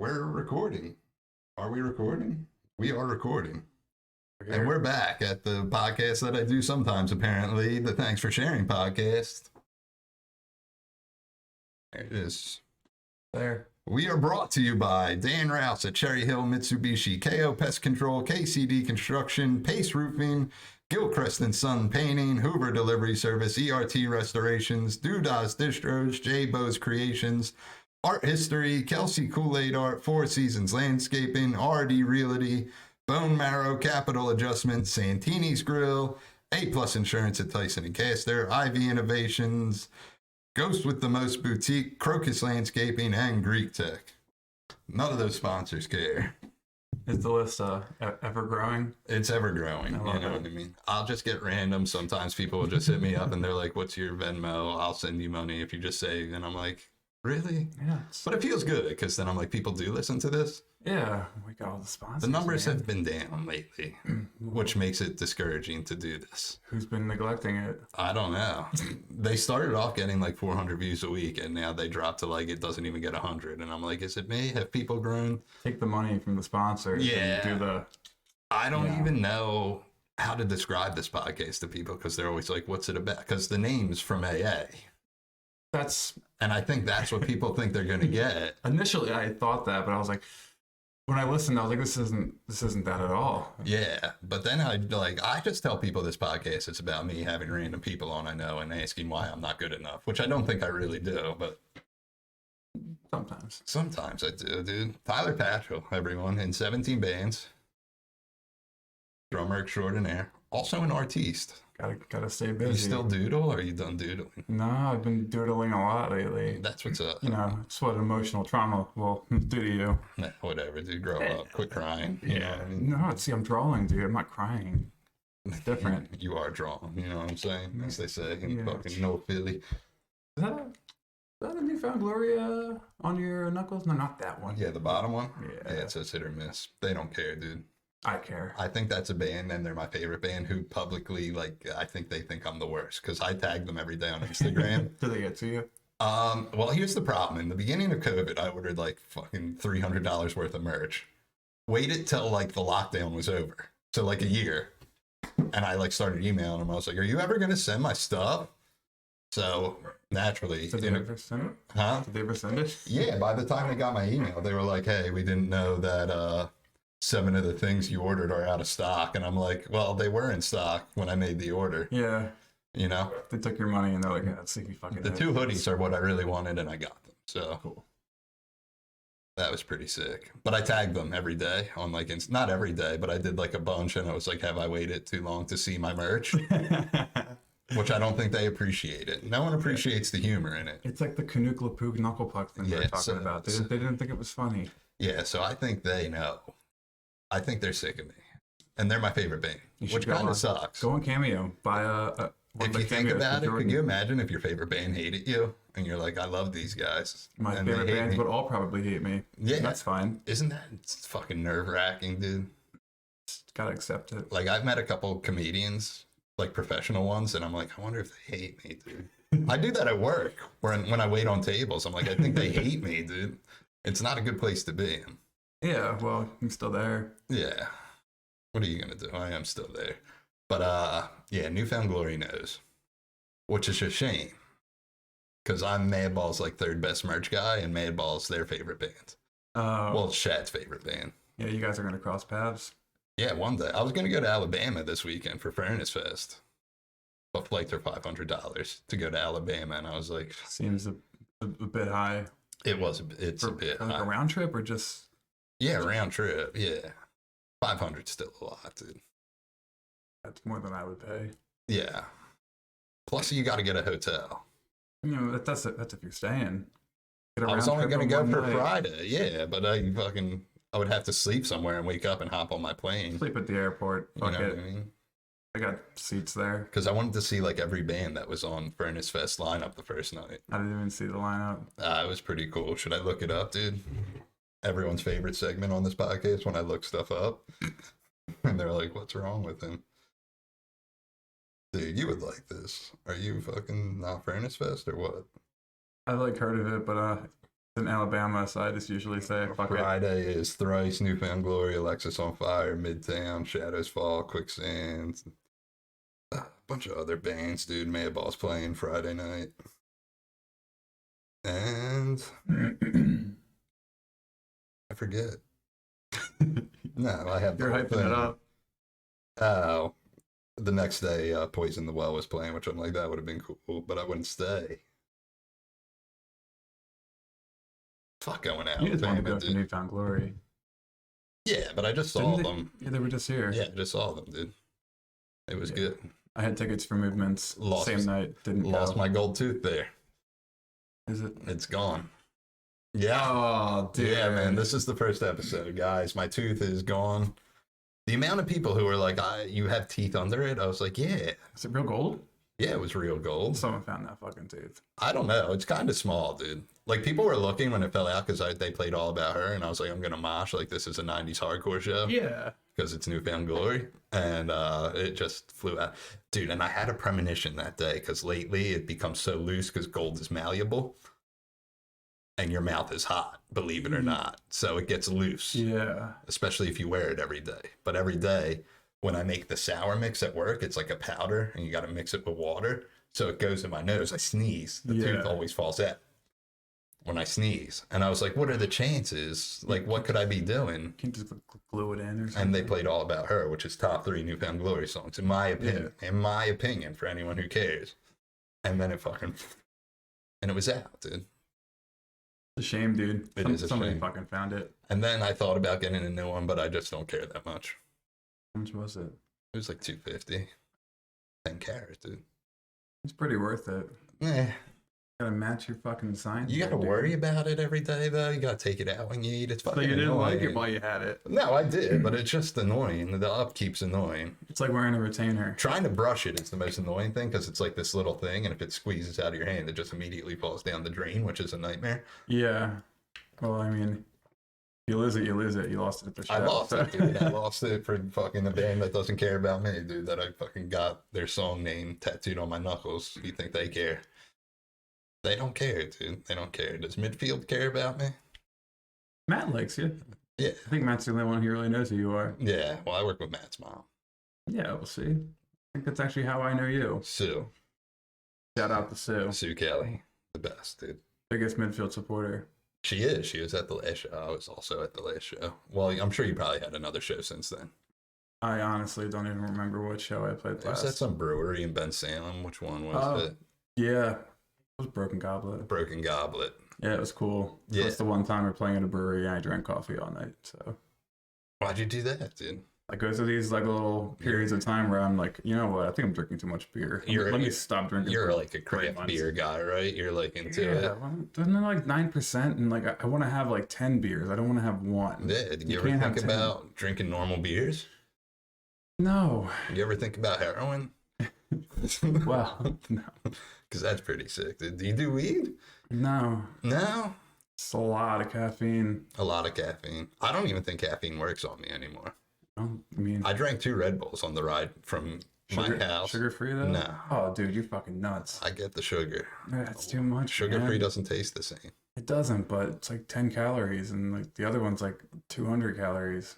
We're recording. Are we recording? We are recording. Okay. And we're back at the podcast that I do sometimes, apparently, the Thanks for Sharing podcast. There it is. There. We are brought to you by Dan Rouse at Cherry Hill Mitsubishi, KO Pest Control, KCD Construction, Pace Roofing, Gilchrist and Son Painting, Hoover Delivery Service, ERT Restorations, Doodah's Distros, J. Bo's Creations, Art History, Kelsey Kool-Aid Art, Four Seasons Landscaping, RD Realty, Bone Marrow Capital Adjustment, Santini's Grill, A Plus Insurance at Tyson and Castor, IV Innovations, Ghost with the Most Boutique, Crocus Landscaping, and Greek Tech. None of those sponsors care. Is the list ever growing? It's ever growing. You know what I mean? I'll just get random. Sometimes people will just hit me up and they're like, "What's your Venmo? I'll send you money if you just say." And I'm like, "Really?" Yeah. But it feels good because then I'm like, people do listen to this. Yeah, we got all the sponsors. The numbers man. have been down lately, which makes it discouraging to do this. Who's been neglecting it? I don't know. They started off getting like 400 views a week, and now they dropped to like it doesn't even get 100. And I'm like, is it me? Have people grown? Take the money from the sponsors. Yeah. And do the. I don't even know how to describe this podcast to people because they're always like, what's it about? Because the name's from AA. That's. And I think that's what people think they're going to get. Initially, I thought that, but I was like, when I listened, I was like, this isn't that at all. Yeah, but then I just tell people this podcast is about me having random people on I know and asking why I'm not good enough, which I don't think I really do, but sometimes I do, dude. Tyler Pathcell, everyone, in 17 bands, drummer extraordinaire, also an artiste. Gotta stay busy. You still doodle, or are you done doodling? No, I've been doodling a lot lately. That's what's up. You know, it's what emotional trauma will do to you. Whatever, dude. Grow up. Quit crying. You know what I mean? No, see, I'm drawing, dude. I'm not crying. It's different. You are drawing. You know what I'm saying? As they say in Yeah. fucking No Philly. Is that a newfound glory on your knuckles? No, not that one. Yeah, the bottom one? Yeah. Yeah, it says hit or miss. They don't care, dude. I care. I think that's a band, and they're my favorite band, who publicly, like, I think they think I'm the worst, because I tag them every day on Instagram. Do they get to you? Well, here's the problem. In the beginning of COVID, I ordered, like, fucking $300 worth of merch. Waited till, like, the lockdown was over. So, like, a year. And I, like, started emailing them. I was like, are you ever going to send my stuff? So, naturally. Did they ever send it? Huh? Did they ever send it? Yeah, by the time they got my email, they were like, hey, we didn't know that 7 of the things you ordered are out of stock. And I'm like, well, they were in stock when I made the order. Yeah. You know? They took your money and they're like, let's see if you fucking The 2 hoodies are what I really wanted, and I got them. So cool. That was pretty sick. But I tagged them every day on like, not every day, but I did like a bunch, and I was like, have I waited too long to see my merch? Which I don't think they appreciate it. No one appreciates the humor in it. It's like the Canuck Lapook knuckle puck thing they're talking about. They didn't think it was funny. Yeah, so I think they know. I think they're sick of me. And they're my favorite band, which kind of sucks. Go on Cameo. Buy if you think about it, could you imagine if your favorite band hated you and you're like, I love these guys? My favorite bands would all probably hate me. Yeah. That's fine. Isn't that fucking nerve-wracking, dude? Just gotta accept it. Like, I've met a couple comedians, like professional ones, and I'm like, I wonder if they hate me, dude. I do that at work when I wait on tables. I'm like, I think they hate me, dude. It's not a good place to be in. Yeah, well, I'm still there. Yeah. What are you gonna do? I am still there. But yeah, Newfound Glory knows, which is a shame, because I'm Madball's like third best merch guy, and Madball's their favorite band. Well, it's Shad's favorite band. Yeah, you guys are gonna cross paths. Yeah, one day. I was gonna go to Alabama this weekend for Furnace Fest, but flights are $500 to go to Alabama, and I was like, seems a bit high. It's a bit like high. A round trip or just? Yeah, round trip. Yeah, 500's still a lot, dude. That's more than I would pay. Yeah. Plus, you got to get a hotel. You know, that's if you're staying. I was only going to go for Friday. Yeah, but I would have to sleep somewhere and wake up and hop on my plane. Sleep at the airport. Fuck you know it. What I mean? I got seats there. Because I wanted to see like every band that was on Furnace Fest lineup the first night. I didn't even see the lineup. It was pretty cool. Should I look it up, dude? Everyone's favorite segment on this podcast when I look stuff up. And they're like, what's wrong with him? Dude, you would like this. Are you fucking not Furnace Fest or what? I've like heard of it, but In Alabama, so I just usually say fuck it. Friday is Thrice, Newfound Glory, Alexis on Fire, Midtown, Shadows Fall, Quicksand, a bunch of other bands, dude. Madball's playing Friday night. And I forget. No, I have the You're whole hyping thing. it up. Oh, the next day, Poison the Well was playing, which I'm like, that would have been cool, but I wouldn't stay. Fuck going out. You just want to Alabama, go for dude. Newfound Glory. Yeah, but I just saw them. Yeah, they were just here. Yeah, I just saw them, dude. It was Yeah. good. I had tickets for Movements same night. Didn't Lost go. my gold tooth there. Is it? It's gone. Yeah. Oh, dude. Yeah, man. This is the first episode, guys. My tooth is gone. The amount of people who were like, you have teeth under it. I was like, yeah. Is it real gold? Yeah, it was real gold. Someone found that fucking tooth. I don't know. It's kind of small, dude. Like, people were looking when it fell out because they played All About Her, and I was like, I'm going to mosh. Like, this is a 90s hardcore show. Yeah. Because it's Newfound Glory. And it just flew out. Dude, and I had a premonition that day because lately it becomes so loose because gold is malleable. And your mouth is hot, believe it or not. So it gets loose. Yeah. Especially if you wear it every day. But every day, when I make the sour mix at work, it's like a powder, and you got to mix it with water. So it goes in my nose. I sneeze. The tooth always falls out when I sneeze. And I was like, what are the chances? Like, what could I be doing? Can't just glue it in or something. And they played All About Her, which is top 3 Newfound Glory songs, in my opinion. Yeah. In my opinion, for anyone who cares. And then it was out, dude. It's a shame, dude. It is a Somebody shame. fucking found it. And then I thought about getting a new one, but I just don't care that much. How much was it? It was like $250. 10 carats, dude. It's pretty worth it. Eh. Gotta match your fucking sign. You gotta worry about it every day, though. You gotta take it out when you eat. It's fucking So you didn't annoying. like it while you had it. No, I did, but it's just annoying. The upkeep's annoying. It's like wearing a retainer. Trying to brush it is the most annoying thing because it's like this little thing, and if it squeezes out of your hand, it just immediately falls down the drain, which is a nightmare. Yeah. Well, I mean, you lose it, you lose it. You lost it at the show. I lost it, dude. I lost it for fucking a band that doesn't care about me, dude. That I fucking got their song name tattooed on my knuckles. You think they care? They don't care, dude. They don't care. Does Midfield care about me? Matt likes you. Yeah. I think Matt's the only one who really knows who you are. Yeah. Well, I work with Matt's mom, Yeah, we'll see. I think that's actually how I know you. Sue. Shout out to Sue. Sue Kelly, the best, dude. Biggest midfield supporter. She is. She was at the last show. I was also at the last show. Well, I'm sure you probably had another show since then. I honestly don't even remember what show I played It was last. at some brewery in Ben Salem. Which one was Oh. it? Yeah. It was Broken Goblet. Broken Goblet. Yeah, it was cool. Yeah. That's the one time we're playing at a brewery and I drank coffee all night. So Why'd you do that, dude? I go through these like little periods of time where I'm like, you know what? I think I'm drinking too much beer. Let me stop drinking. You're for like a 3 craft months. beer guy, right? You're like into it. Well, doesn't it like 9%? And like I want to have like 10 beers. I don't want to have one. Yeah. Did you ever can't have think 10. about drinking normal beers? No. Did you ever think about heroin? Well, no. Because that's pretty sick. Do you do weed? No. No. It's a lot of caffeine. A lot of caffeine. I don't even think caffeine works on me anymore. I mean, I drank 2 Red Bulls on the ride from my house. Sugar free though? No. Oh, dude, you're fucking nuts. I get the sugar. That's too much. Sugar free man. doesn't taste the same. It doesn't, but it's like 10 calories, and like the other one's like 200 calories.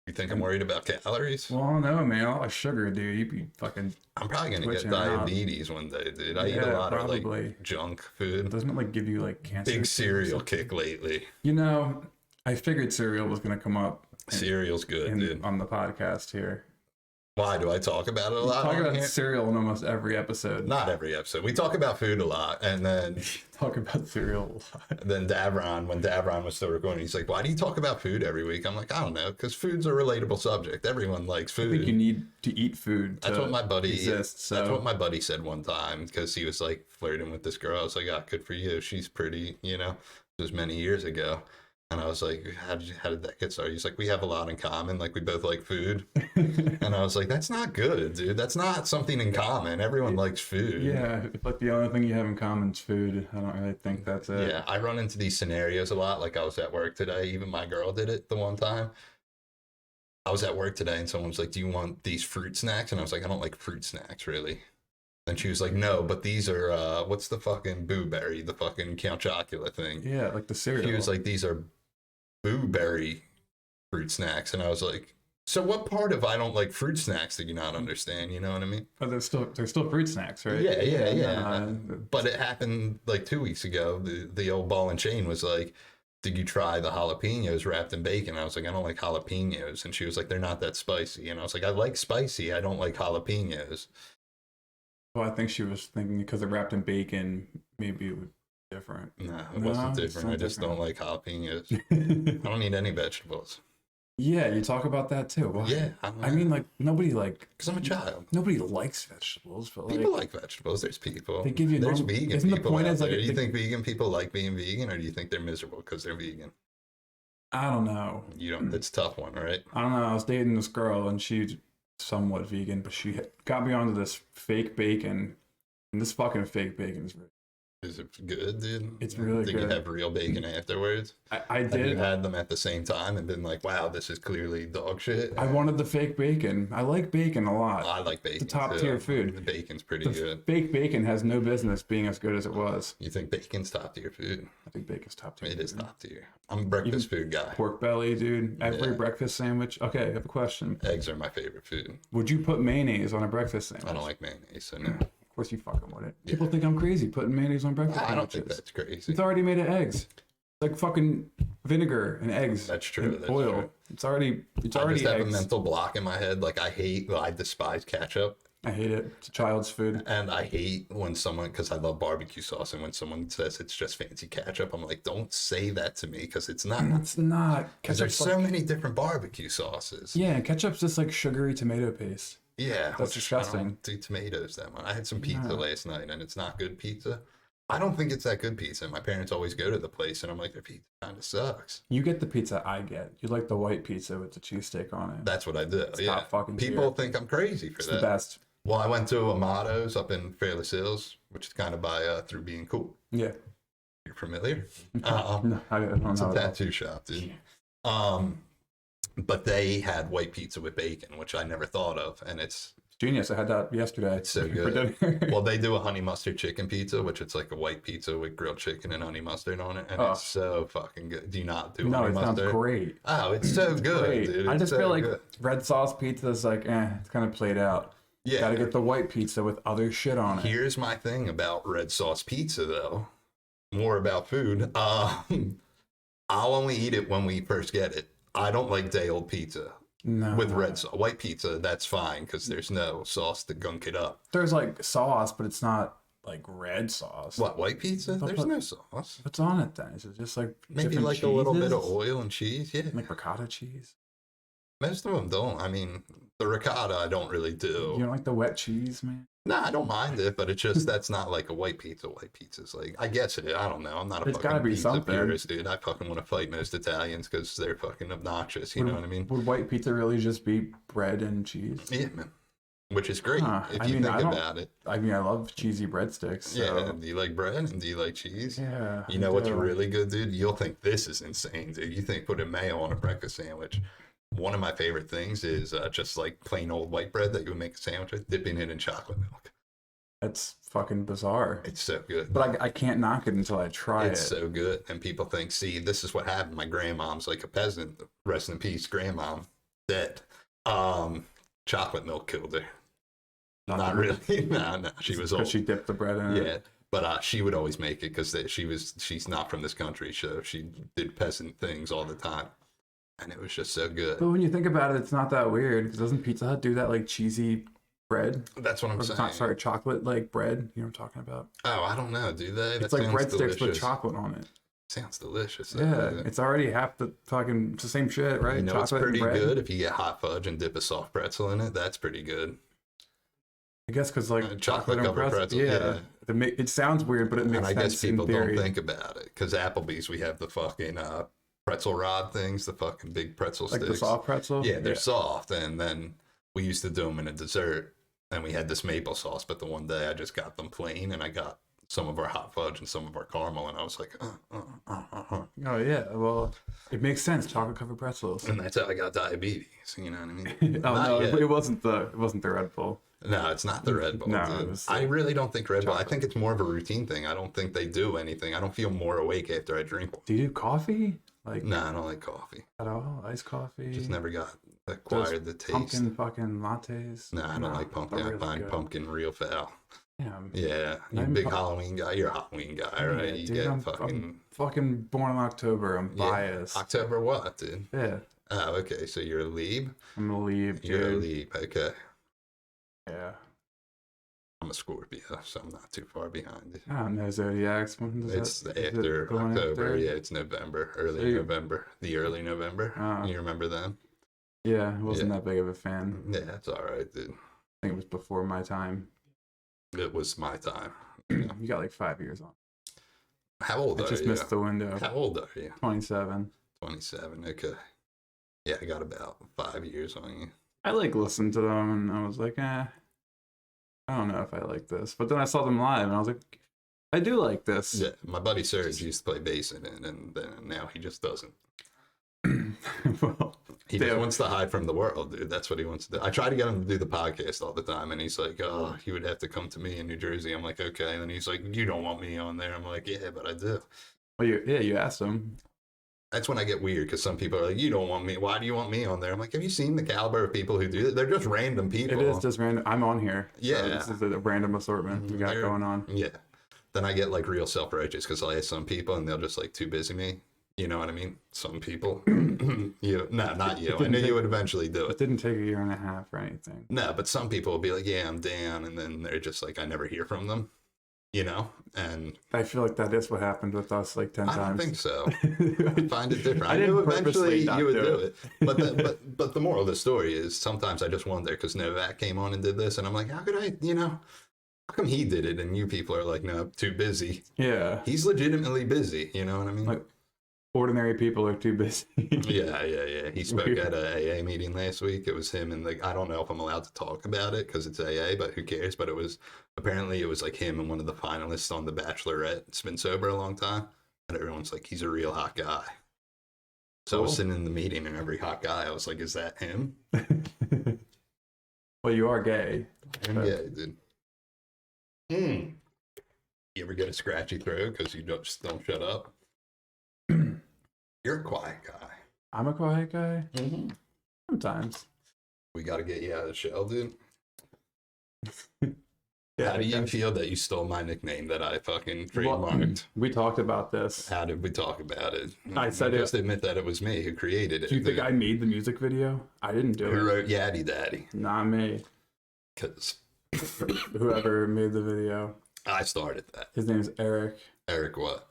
You think I'm worried about calories? Well, no, man. All that sugar, dude. You'd be fucking. I'm probably gonna get switching out. diabetes one day, dude. I eat a Yeah, lot of probably. like junk food. Doesn't it like give you like cancer? Big cereal kick lately. You know, I figured cereal was gonna come up Cereal's good, dude. on the podcast here. Why do I talk about it a lot? Talk on about here? cereal in almost every episode. Not every episode. We talk about food a lot, and then Talk about cereal a lot. Davron, when Davron was still recording, he's like, "Why do you talk about food every week?" I'm like, "I don't know, because food's a relatable subject. Everyone likes I think you food." need to eat food. That's what my buddy. exist, so. That's what my buddy said one time because he was like flirting with this girl. I was like, "Ah, good for you. She's pretty." You know, it was many years ago. And I was like, how did that get started? He's like, we have a lot in common. Like, we both like food. And I was like, that's not good, dude. That's not something in common. Everyone likes food. Yeah, if like the only thing you have in common is food, I don't really think that's it. Yeah, I run into these scenarios a lot. Like, I was at work today. Even my girl did it the one time. I was at work today, and someone was like, do you want these fruit snacks? And I was like, I don't like fruit snacks, really. And she was like, no, but these are, what's the fucking blueberry, the fucking Count Chocula thing. Yeah, like the cereal. She was like, these are blueberry fruit snacks. And I was like, so what part of I don't like fruit snacks did you not understand? You know what I mean? But they're still fruit snacks, right? Yeah. But it happened like 2 weeks ago. The old ball and chain was like, did you try the jalapenos wrapped in bacon? I was like, I don't like jalapenos. And she was like, they're not that spicy. And I was like, I like spicy. I don't like jalapenos. Well, I think she was thinking because they're wrapped in bacon, maybe it would be different. No, it wasn't different. I just don't like jalapenos. I don't eat any vegetables. Yeah, you talk about that too. Why? Yeah, I mean, like nobody because I'm a child. Nobody likes vegetables, but people like vegetables. There's people. They give you there's vegan isn't people the point out is like there. Do you think vegan people like being vegan, or do you think they're miserable because they're vegan? I don't know. You don't. It's a tough one, right? I don't know. I was dating this girl and she's somewhat vegan, but she got me onto this fake bacon, and this fucking fake bacon is really. Is it good, dude? It's really good. Did you have real bacon afterwards? I did. Have you had them at the same time and been like, wow, this is clearly dog shit? I wanted the fake bacon. I like bacon a lot. I like bacon. It's a top tier food. The bacon's pretty good. Fake bacon has no business being as good as it was. You think bacon's top tier food? I think bacon's top tier. It is top tier. I'm a breakfast food guy. Pork belly, dude. Every breakfast sandwich. Okay, I have a question. Eggs are my favorite food. Would you put mayonnaise on a breakfast sandwich? I don't like mayonnaise, so no. Of course you fucking wouldn't. People think I'm crazy putting mayonnaise on breakfast sandwiches. I don't think that's crazy. It's already made of eggs. It's like fucking vinegar and eggs. That's true. And that's oil. True. It's already I just have eggs. a mental block in my head. Like I despise ketchup. I hate it. It's a child's food. And I hate when someone, because I love barbecue sauce, and when someone says it's just fancy ketchup, I'm like, don't say that to me, because it's not. It's not. Because there's so many different barbecue sauces. Yeah, and ketchup's just like sugary tomato paste. Yeah, That's disgusting. I don't do tomatoes that much. I had some pizza last night, and it's not good pizza. I don't think it's that good pizza. My parents always go to the place, and I'm like, their pizza kind of sucks. You get the pizza I get. You like the white pizza with the cheesesteak on it. That's what I do. It's yeah, top fucking people tier. think I'm crazy for It's that. the best. Well, I went to Amato's up in Fairless Hills, which is kind of by Through Being Cool. Yeah. You're familiar? No, I don't know. It's a tattoo shop, dude. But they had white pizza with bacon, which I never thought of, and it's Genius. I had that yesterday. It's so good. Well, they do a honey mustard chicken pizza, which it's like a white pizza with grilled chicken and honey mustard on it, and it's so fucking good. Do you not do honey mustard? No, it sounds great. Oh, it's so good, dude. I just so feel like good. red sauce pizza is like, it's kind of played out. Yeah. Gotta get the white pizza with other shit on it. Here's my thing about red sauce pizza, though. More about food. I'll only eat it when we first get it. I don't like day old pizza. No. With red sauce. White pizza, that's fine because there's no sauce to gunk it up. There's like sauce, but it's not like red sauce. What, white pizza? There's no sauce. What's on it then? Is it just like maybe like cheeses? a little bit of oil and cheese? Yeah. Like ricotta cheese? Most of them don't. I mean, the ricotta I don't really do. You don't like the wet cheese, man? Nah, I don't mind it, but it's just that's not like a white pizza. White pizza's like, I guess it is. I don't know. I'm not a fucking pizza purist, dude. I fucking want to fight most Italians because they're fucking obnoxious. You know what I mean? Would white pizza really just be bread and cheese? Yeah, man. Which is great if you think about it. I mean, I love cheesy breadsticks. So. Yeah. Do you like bread and do you like cheese? Yeah. You know what's really good, dude? You'll think this is insane, dude. You think putting mayo on a breakfast sandwich. One of my favorite things is just like plain old white bread that you would make a sandwich with, dipping it in chocolate milk. That's fucking bizarre. It's so good. But I can't knock it until I try it. It's so good. And people think, see, this is what happened. My grandmom's like a peasant. Rest in peace, grandma. Dead. Chocolate milk killed her. Not really. No. She was old. Because she dipped the bread in it. Yeah. But she would always make it because she's not from this country. So she did peasant things all the time. And it was just so good. But when you think about it, it's not that weird. Because doesn't Pizza Hut do that like cheesy bread? That's what I'm saying. Sorry, chocolate like bread. You know what I'm talking about? Oh, I don't know. Do they? It's like breadsticks with chocolate on it. Sounds delicious. Yeah, it's already half the fucking it's the same shit, right? You know, chocolate it's pretty good if you get hot fudge and dip a soft pretzel in it. That's pretty good. I guess because like chocolate covered pretzel. Yeah. It sounds weird, but it makes sense. And I guess people in theory. don't think about it because Applebee's we have the fucking pretzel rod things, the fucking big pretzel like sticks. The soft pretzel. Yeah, they're soft, and then we used to do them in a dessert, and we had this maple sauce. But the one day I just got them plain, and I got some of our hot fudge and some of our caramel, and I was like, Oh yeah, well, it makes sense. Chocolate covered pretzels, and that's how I got diabetes. You know what I mean? Oh no, it wasn't the Red Bull. No, it's not the Red Bull. No, Dude. it's I like really don't think Red Bull. I chocolate. think it's more of a routine thing. I don't think they do anything. I don't feel more awake after I drink one. Do you do coffee? Like No, I don't like coffee. at all? Iced coffee? Just never got acquired the taste. Pumpkin fucking lattes? No, I don't like pumpkin. I find pumpkin real foul. Damn. Yeah, you I'm big pu- Halloween guy. You're a Halloween guy, right? You dude, get I'm fucking born in October. I'm biased. October what, dude? Yeah. Oh, okay. So you're a Lieb. I'm gonna leave, You're a dude. Lieb. Okay. Yeah. I'm a Scorpio, so I'm not too far behind you. I don't know Zodiacs. When does It's that, is it after the one October. after? Yeah, it's November, early So you- November. The early November. You remember them? Yeah, I wasn't that big of a fan. Yeah, that's all right, dude. I think it was before my time. It was my time. You got like 5 years on. How old I are just you? missed the window. How old are you? 27. 27. Okay. Yeah, I got about 5 years on you. I like listened to them and I was like, I don't know if I like this. But then I saw them live and I was like, I do like this. Yeah, my buddy Serge used to play bass in it, and then now he just doesn't. Well, He just wants to hide from the world, dude. That's what he wants to do. I try to get him to do the podcast all the time, and he's like, oh, he would have to come to me in New Jersey. I'm like, okay. And then he's like, you don't want me on there. I'm like, yeah, but I do. well, you asked them. That's when I get weird, because some people are like, you don't want me. Why do you want me on there? I'm like, have you seen the caliber of people who do that? They're just random people. It is just random. I'm on here. So Yeah. this is a random assortment we got going on. Yeah. Then I get like real self-righteous, because I'll ask some people, and they'll just like too busy me. You know what I mean? Some people. You. No, not you. I knew you would eventually do It it. didn't take a year and a half or anything. No, but some people will be like, yeah, I'm down. And then they're just like, I never hear from them, you know? And I feel like that is what happened with us like 10 I times. don't think so. I find it different. I didn't knew purposely eventually not you would do do it. it. But the moral of the story is sometimes I just wonder, because Novak came on and did this, and I'm like, how could I, how come he did it and you people are like, no, too busy? Yeah. He's legitimately busy, you know what I mean? Like, ordinary people are too busy. Yeah. He spoke at a AA meeting last week. It was him and I don't know if I'm allowed to talk about it because it's AA, but who cares? But it was like him and one of the finalists on The Bachelorette. It's been sober a long time, and everyone's like, he's a real hot guy. So I was sitting in the meeting, and every hot guy, I was like, is that him? Well, you are gay. I'm gay, dude. You ever get a scratchy throat because you just don't shut up? You're a quiet guy. I'm a quiet guy. Mm-hmm. Sometimes. We got to get you out of the shell, dude. Yeah, How do you guys. feel that you stole my nickname that I fucking trademarked? We talked about this. How did we talk about it? I said just admit that it was me who created it. Do you think I made the music video? I didn't do Who it. wrote Yatty Daddy? Not me. Because Whoever made the video. I started that. His name's Eric. Eric what?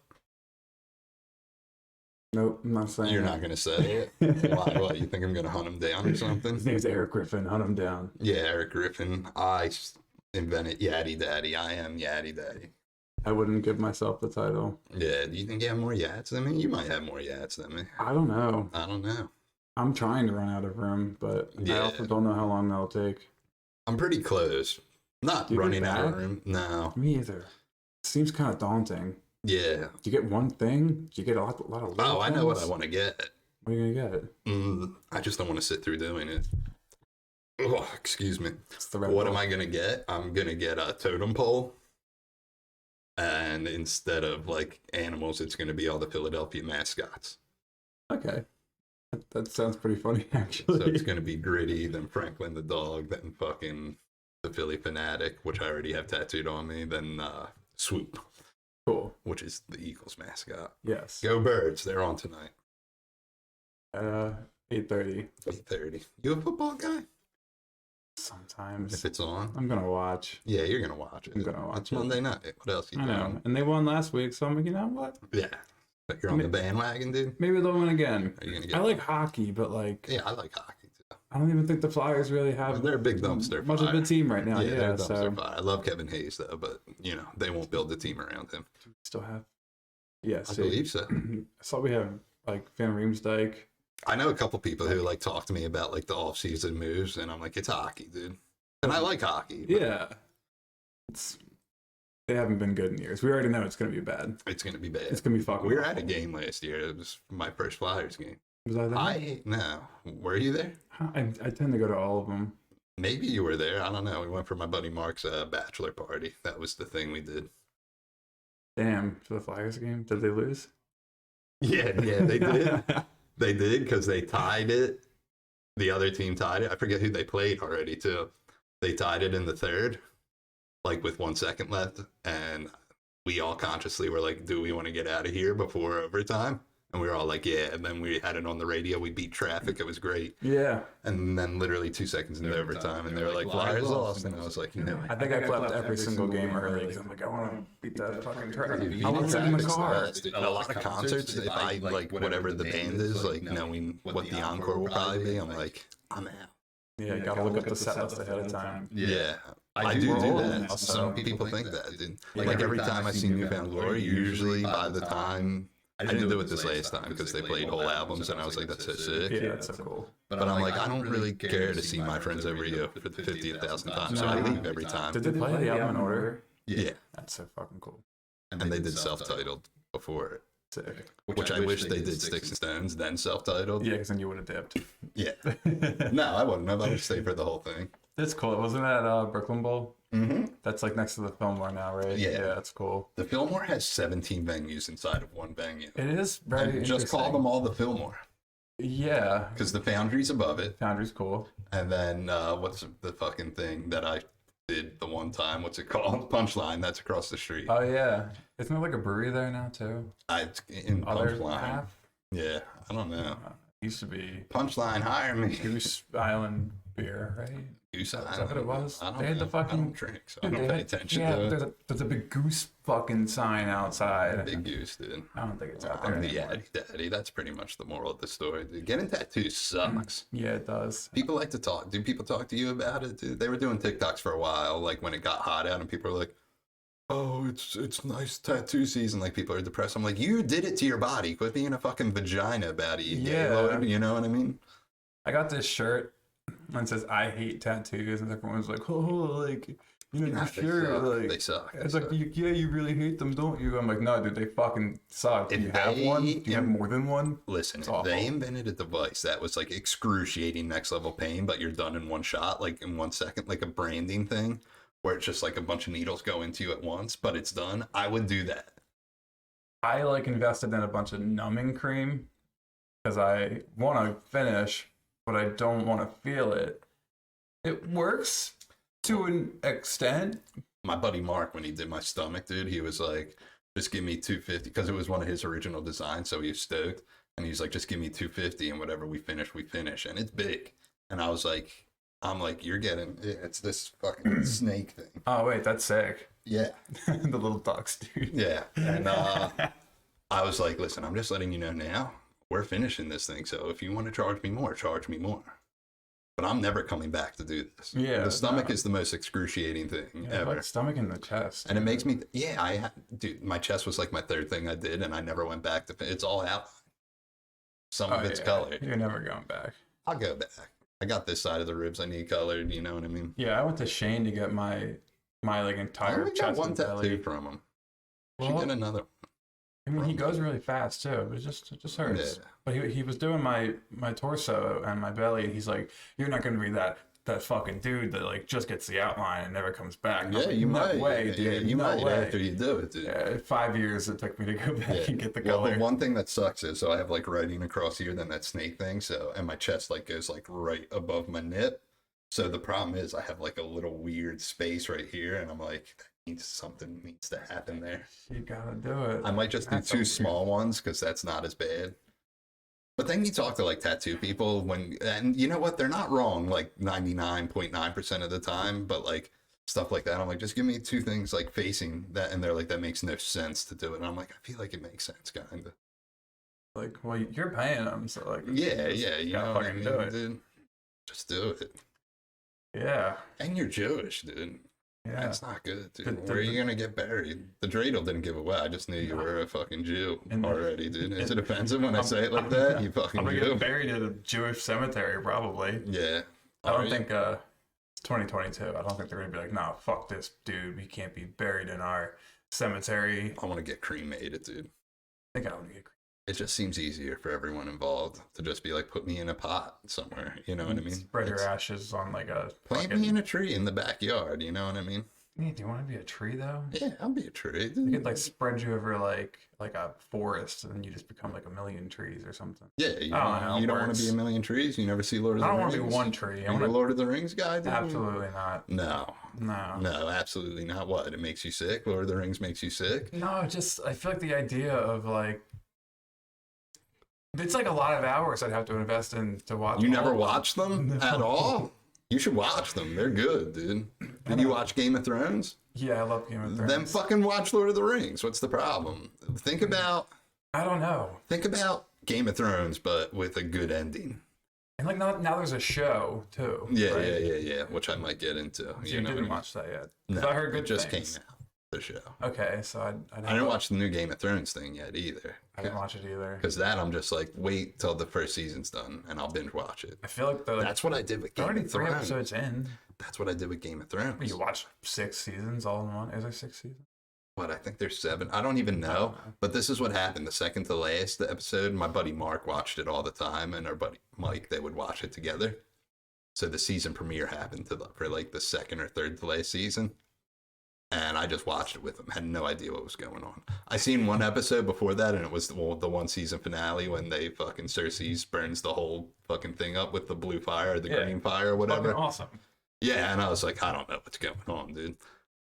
Nope, I'm not saying You're it. not going to say it? Why? What? You think I'm going to hunt him down or something? His name's Eric Griffin. Hunt him down. Yeah, Eric Griffin. I invented Yatty Daddy. I am Yatty Daddy. I wouldn't give myself the title. Yeah, do you think you have more yats than me? You might have more yats than me. I don't know. I don't know. I'm trying to run out of room, but I also don't know how long that'll take. I'm pretty close. Not Do you get running out of back? room. No. Me either. Seems kind of daunting. Yeah. Do you get one thing? Do you get a lot of little Oh, I know what I things? want to get. What are you gonna get? I just don't want to sit through doing it. Oh, excuse me. It's the Red What Bull. am I going to get? I'm going to get a totem pole. And instead of like animals, it's going to be all the Philadelphia mascots. Okay. That sounds pretty funny, actually. So it's going to be Gritty, then Franklin the dog, then fucking the Philly Fanatic, which I already have tattooed on me, then Swoop, Cool. which is the Eagles mascot. Yes. Go Birds, they're on tonight. 8:30. 8:30. You a football guy? Sometimes. If it's on? I'm gonna watch. Yeah, you're going to watch it. I'm gonna watch It's it. Monday night. What else you I doing? know. And they won last week, so I'm like, you know what? Yeah. But you're on the bandwagon, dude? Maybe they'll win again. Are you going to get I like hockey, but like, Yeah, I like hockey too. I don't even think the Flyers really have They're a big dumpster much fire. of a team right now. they're Yeah, a dumpster so fire. I love Kevin Hayes though, but they won't build the team around him. still have. Yeah, I believe so. I saw we have like Van Riemsdyk. I know a couple people who like talk to me about like the off-season moves, and I'm like, it's hockey, dude. And I like hockey. But Yeah, they haven't been good in years. We already know it's gonna be bad. it's gonna be bad. It's gonna be fucking. We were at awful. a game last year. It was my first Flyers game. Was I there? No. Were you there? I tend to go to all of them. Maybe you were there. I don't know. We went for my buddy Mark's bachelor party. That was the thing we did. Damn, for the Flyers game, did they lose? Yeah, they did. They did because they tied it. The other team tied it. I forget who they played already, too. They tied it in the third, like with 1 second left. And we all consciously were like, do we want to get out of here before overtime? And we were all like, yeah. And then we had it on the radio. We beat traffic. It was great. Yeah. And then literally 2 seconds into overtime, and they were like, Flyers lost. And I was like, I think I left every single game early because I'm like, I want to beat that fucking traffic. Dude, I want to sit in the car. a lot of concerts, if I like whatever the band is, like knowing what the encore will probably be, I'm like, I'm out. Yeah, you gotta look up the set list ahead of time. Yeah. I do that. Some people think that, dude. Like every time I see Newfound Glory, usually by the time, I didn't do it this last time because they played whole albums, and I was like, that's so sick. Yeah, that's so cool. But I'm like, I don't really care to see my friends over you for the 50,000th time, so I leave every time. Did they play the album in order? Yeah. That's so fucking cool. And they did self-titled before it. Sick. Which I wish they did Sticks and Stones, then self-titled. Yeah, because then you would have dipped. Yeah. No, I wouldn't have. I would stay for the whole thing. That's cool. Wasn't that Brooklyn Bowl? Mm-hmm. That's like next to the Fillmore now, right? Yeah. Yeah, that's cool. The Fillmore has 17 venues inside of one venue. It is very And interesting. just call them all the Fillmore. Yeah. Because the Foundry's above it. Foundry's cool. And then what's the fucking thing that I did the one time? What's it called? Punchline. That's across the street. Oh, yeah. Isn't there like a brewery there now, too? In Other Punchline. half? Yeah, I don't know. Used to be Punchline, hire me. Goose Island beer, right? Goose Is Island. that what it was? I don't They had know. the fucking- I don't drink, so I Dude, don't they pay had- attention yeah, to there's a big goose fucking sign outside. Big Goose, dude. I don't think it's out there I'm the anymore. Yatty Daddy. That's pretty much the moral of the story, dude. Getting tattoos sucks. Yeah, it does. People like to talk. Do people talk to you about it, dude? They were doing TikToks for a while, like when it got hot out, and people were like, "Oh, it's nice tattoo season." Like people are depressed. I'm like, you did it to your body. Quit being a fucking vagina about it. You gay Yeah. lord, you know what I mean? I got this shirt and it says "I hate tattoos," and everyone's like, "Oh, like you know, Nah, the shirt, like." they suck. It's like, you really hate them, don't you? I'm like, no, dude, they fucking suck. Do If you have they- one? Do you have more than one? Listen, It's if they awful. invented a device that was like excruciating next level pain, but you're done in one shot, like in 1 second, like a branding thing, where it's just like a bunch of needles go into you at once, but it's done, I would do that. I like invested in a bunch of numbing cream because I want to finish, but I don't want to feel it. It works to an extent. My buddy Mark, when he did my stomach, dude, he was like, just give me 250, because it was one of his original designs, so he was stoked. And he's like, just give me 250, and whatever we finish, we finish. And it's big. And I was like, you're getting, it's this fucking snake thing. Oh wait, that's sick. Yeah. The little ducks, dude. Yeah. And I was like, listen, I'm just letting you know now, we're finishing this thing. So if you want to charge me more, charge me more. But I'm never coming back to do this. Yeah, The stomach no. is the most excruciating thing Yeah, ever. like stomach and the chest. And it makes me, dude, my chest was like my third thing I did, and I never went back to, it's all out. Some of it's colored. You're never going back. I'll go back. I got this side of the ribs I need colored, you know what I mean? Yeah, I went to Shane to get my like I entire only got chest one and tattoo belly. from him. Should Well, get another one. I mean, he goes really fast too. It just hurts. Yeah. But he was doing my torso and my belly, and he's like, "You're not gonna be that fucking dude that like just gets the outline and never comes back." And I was Yeah, like, you no might. way, dude. Yeah, you no might way. after you do it, dude. Yeah, 5 years it took me to go back Yeah. and get the Well, color. the one thing that sucks is, so I have like writing across here, then that snake thing. So, and my chest like goes like right above my nip. So the problem is I have like a little weird space right here, and I'm like, something needs to happen there. You gotta do it. I might just do That's two weird. small ones because that's not as bad. But then you talk to like tattoo people and you know what? They're not wrong like 99.9% of the time, but like stuff like that. I'm like, just give me two things like facing that. And they're like, that makes no sense to do it. And I'm like, I feel like it makes sense, kind of. Like, well, you're paying them, so like, Yeah, just yeah. You gotta know what I fucking mean, do it. dude? Just do it. Yeah, And you're Jewish, dude. yeah. That's not good, dude. The- Where are you gonna get buried? The dreidel didn't give away. I just knew you were a fucking Jew And- already, dude. Is it offensive when I say it like that? You fucking I'm gonna Jew. get buried in a Jewish cemetery, probably. Yeah. I don't Are you? think it's 2022. I don't think they're gonna be like, nah, fuck this, dude. He can't be buried in our cemetery. I want to get cremated, dude. I think I would get. It just seems easier for everyone involved to just be like, put me in a pot somewhere. You know what I mean? Spread your ashes on like a Plant me in a tree in the backyard. You know what I mean? Hey, do you want to be a tree though? Yeah, I'll be a tree. They could like spread you over like a forest, and then you just become like a million trees or something. Yeah, you I don't know how it don't want works. to be a million trees. You never see Lord of the I Rings. don't want to be one tree. I You're want a to. Lord of the Rings guy, dude? Absolutely not. No, No. absolutely not. What? It makes you sick? Lord of the Rings makes you sick? No, just I feel like the idea of like it's like a lot of hours I'd have to invest in to watch. You all never of them. watch them No. at all? You should watch them. They're good, dude. Did you watch Game of Thrones? Yeah, I love Game of Thrones. Then fucking watch Lord of the Rings. What's the problem? Think about I don't know. Game of Thrones, but with a good ending. And like now there's a show too. Yeah, right? yeah. Which I might get into. So You you know what I didn't mean? watch that yet. No, 'Cause I heard good it just things. came out. The show. Okay, so I didn't watch the new Game of Thrones thing yet either. I didn't watch it either. Because that I'm just like, wait till the first season's done and I'll binge watch it. I feel like That's what I did with they're Game already of 3 Thrones. episodes in. That's what I did with Game of Thrones. You watched 6 seasons all in one. Is there 6 seasons? What, I think there's 7. I don't even know. But this is what happened. The second to last episode, my buddy Mark watched it all the time, and our buddy Mike, they would watch it together. So the season premiere happened for like the second or third to last season. And I just watched it with him. Had no idea what was going on. I seen one episode before that, and it was the one season finale when they fucking Cersei burns the whole fucking thing up with the blue fire or the green fire or whatever. Fucking awesome. Yeah, and I was like, I don't know what's going on, dude.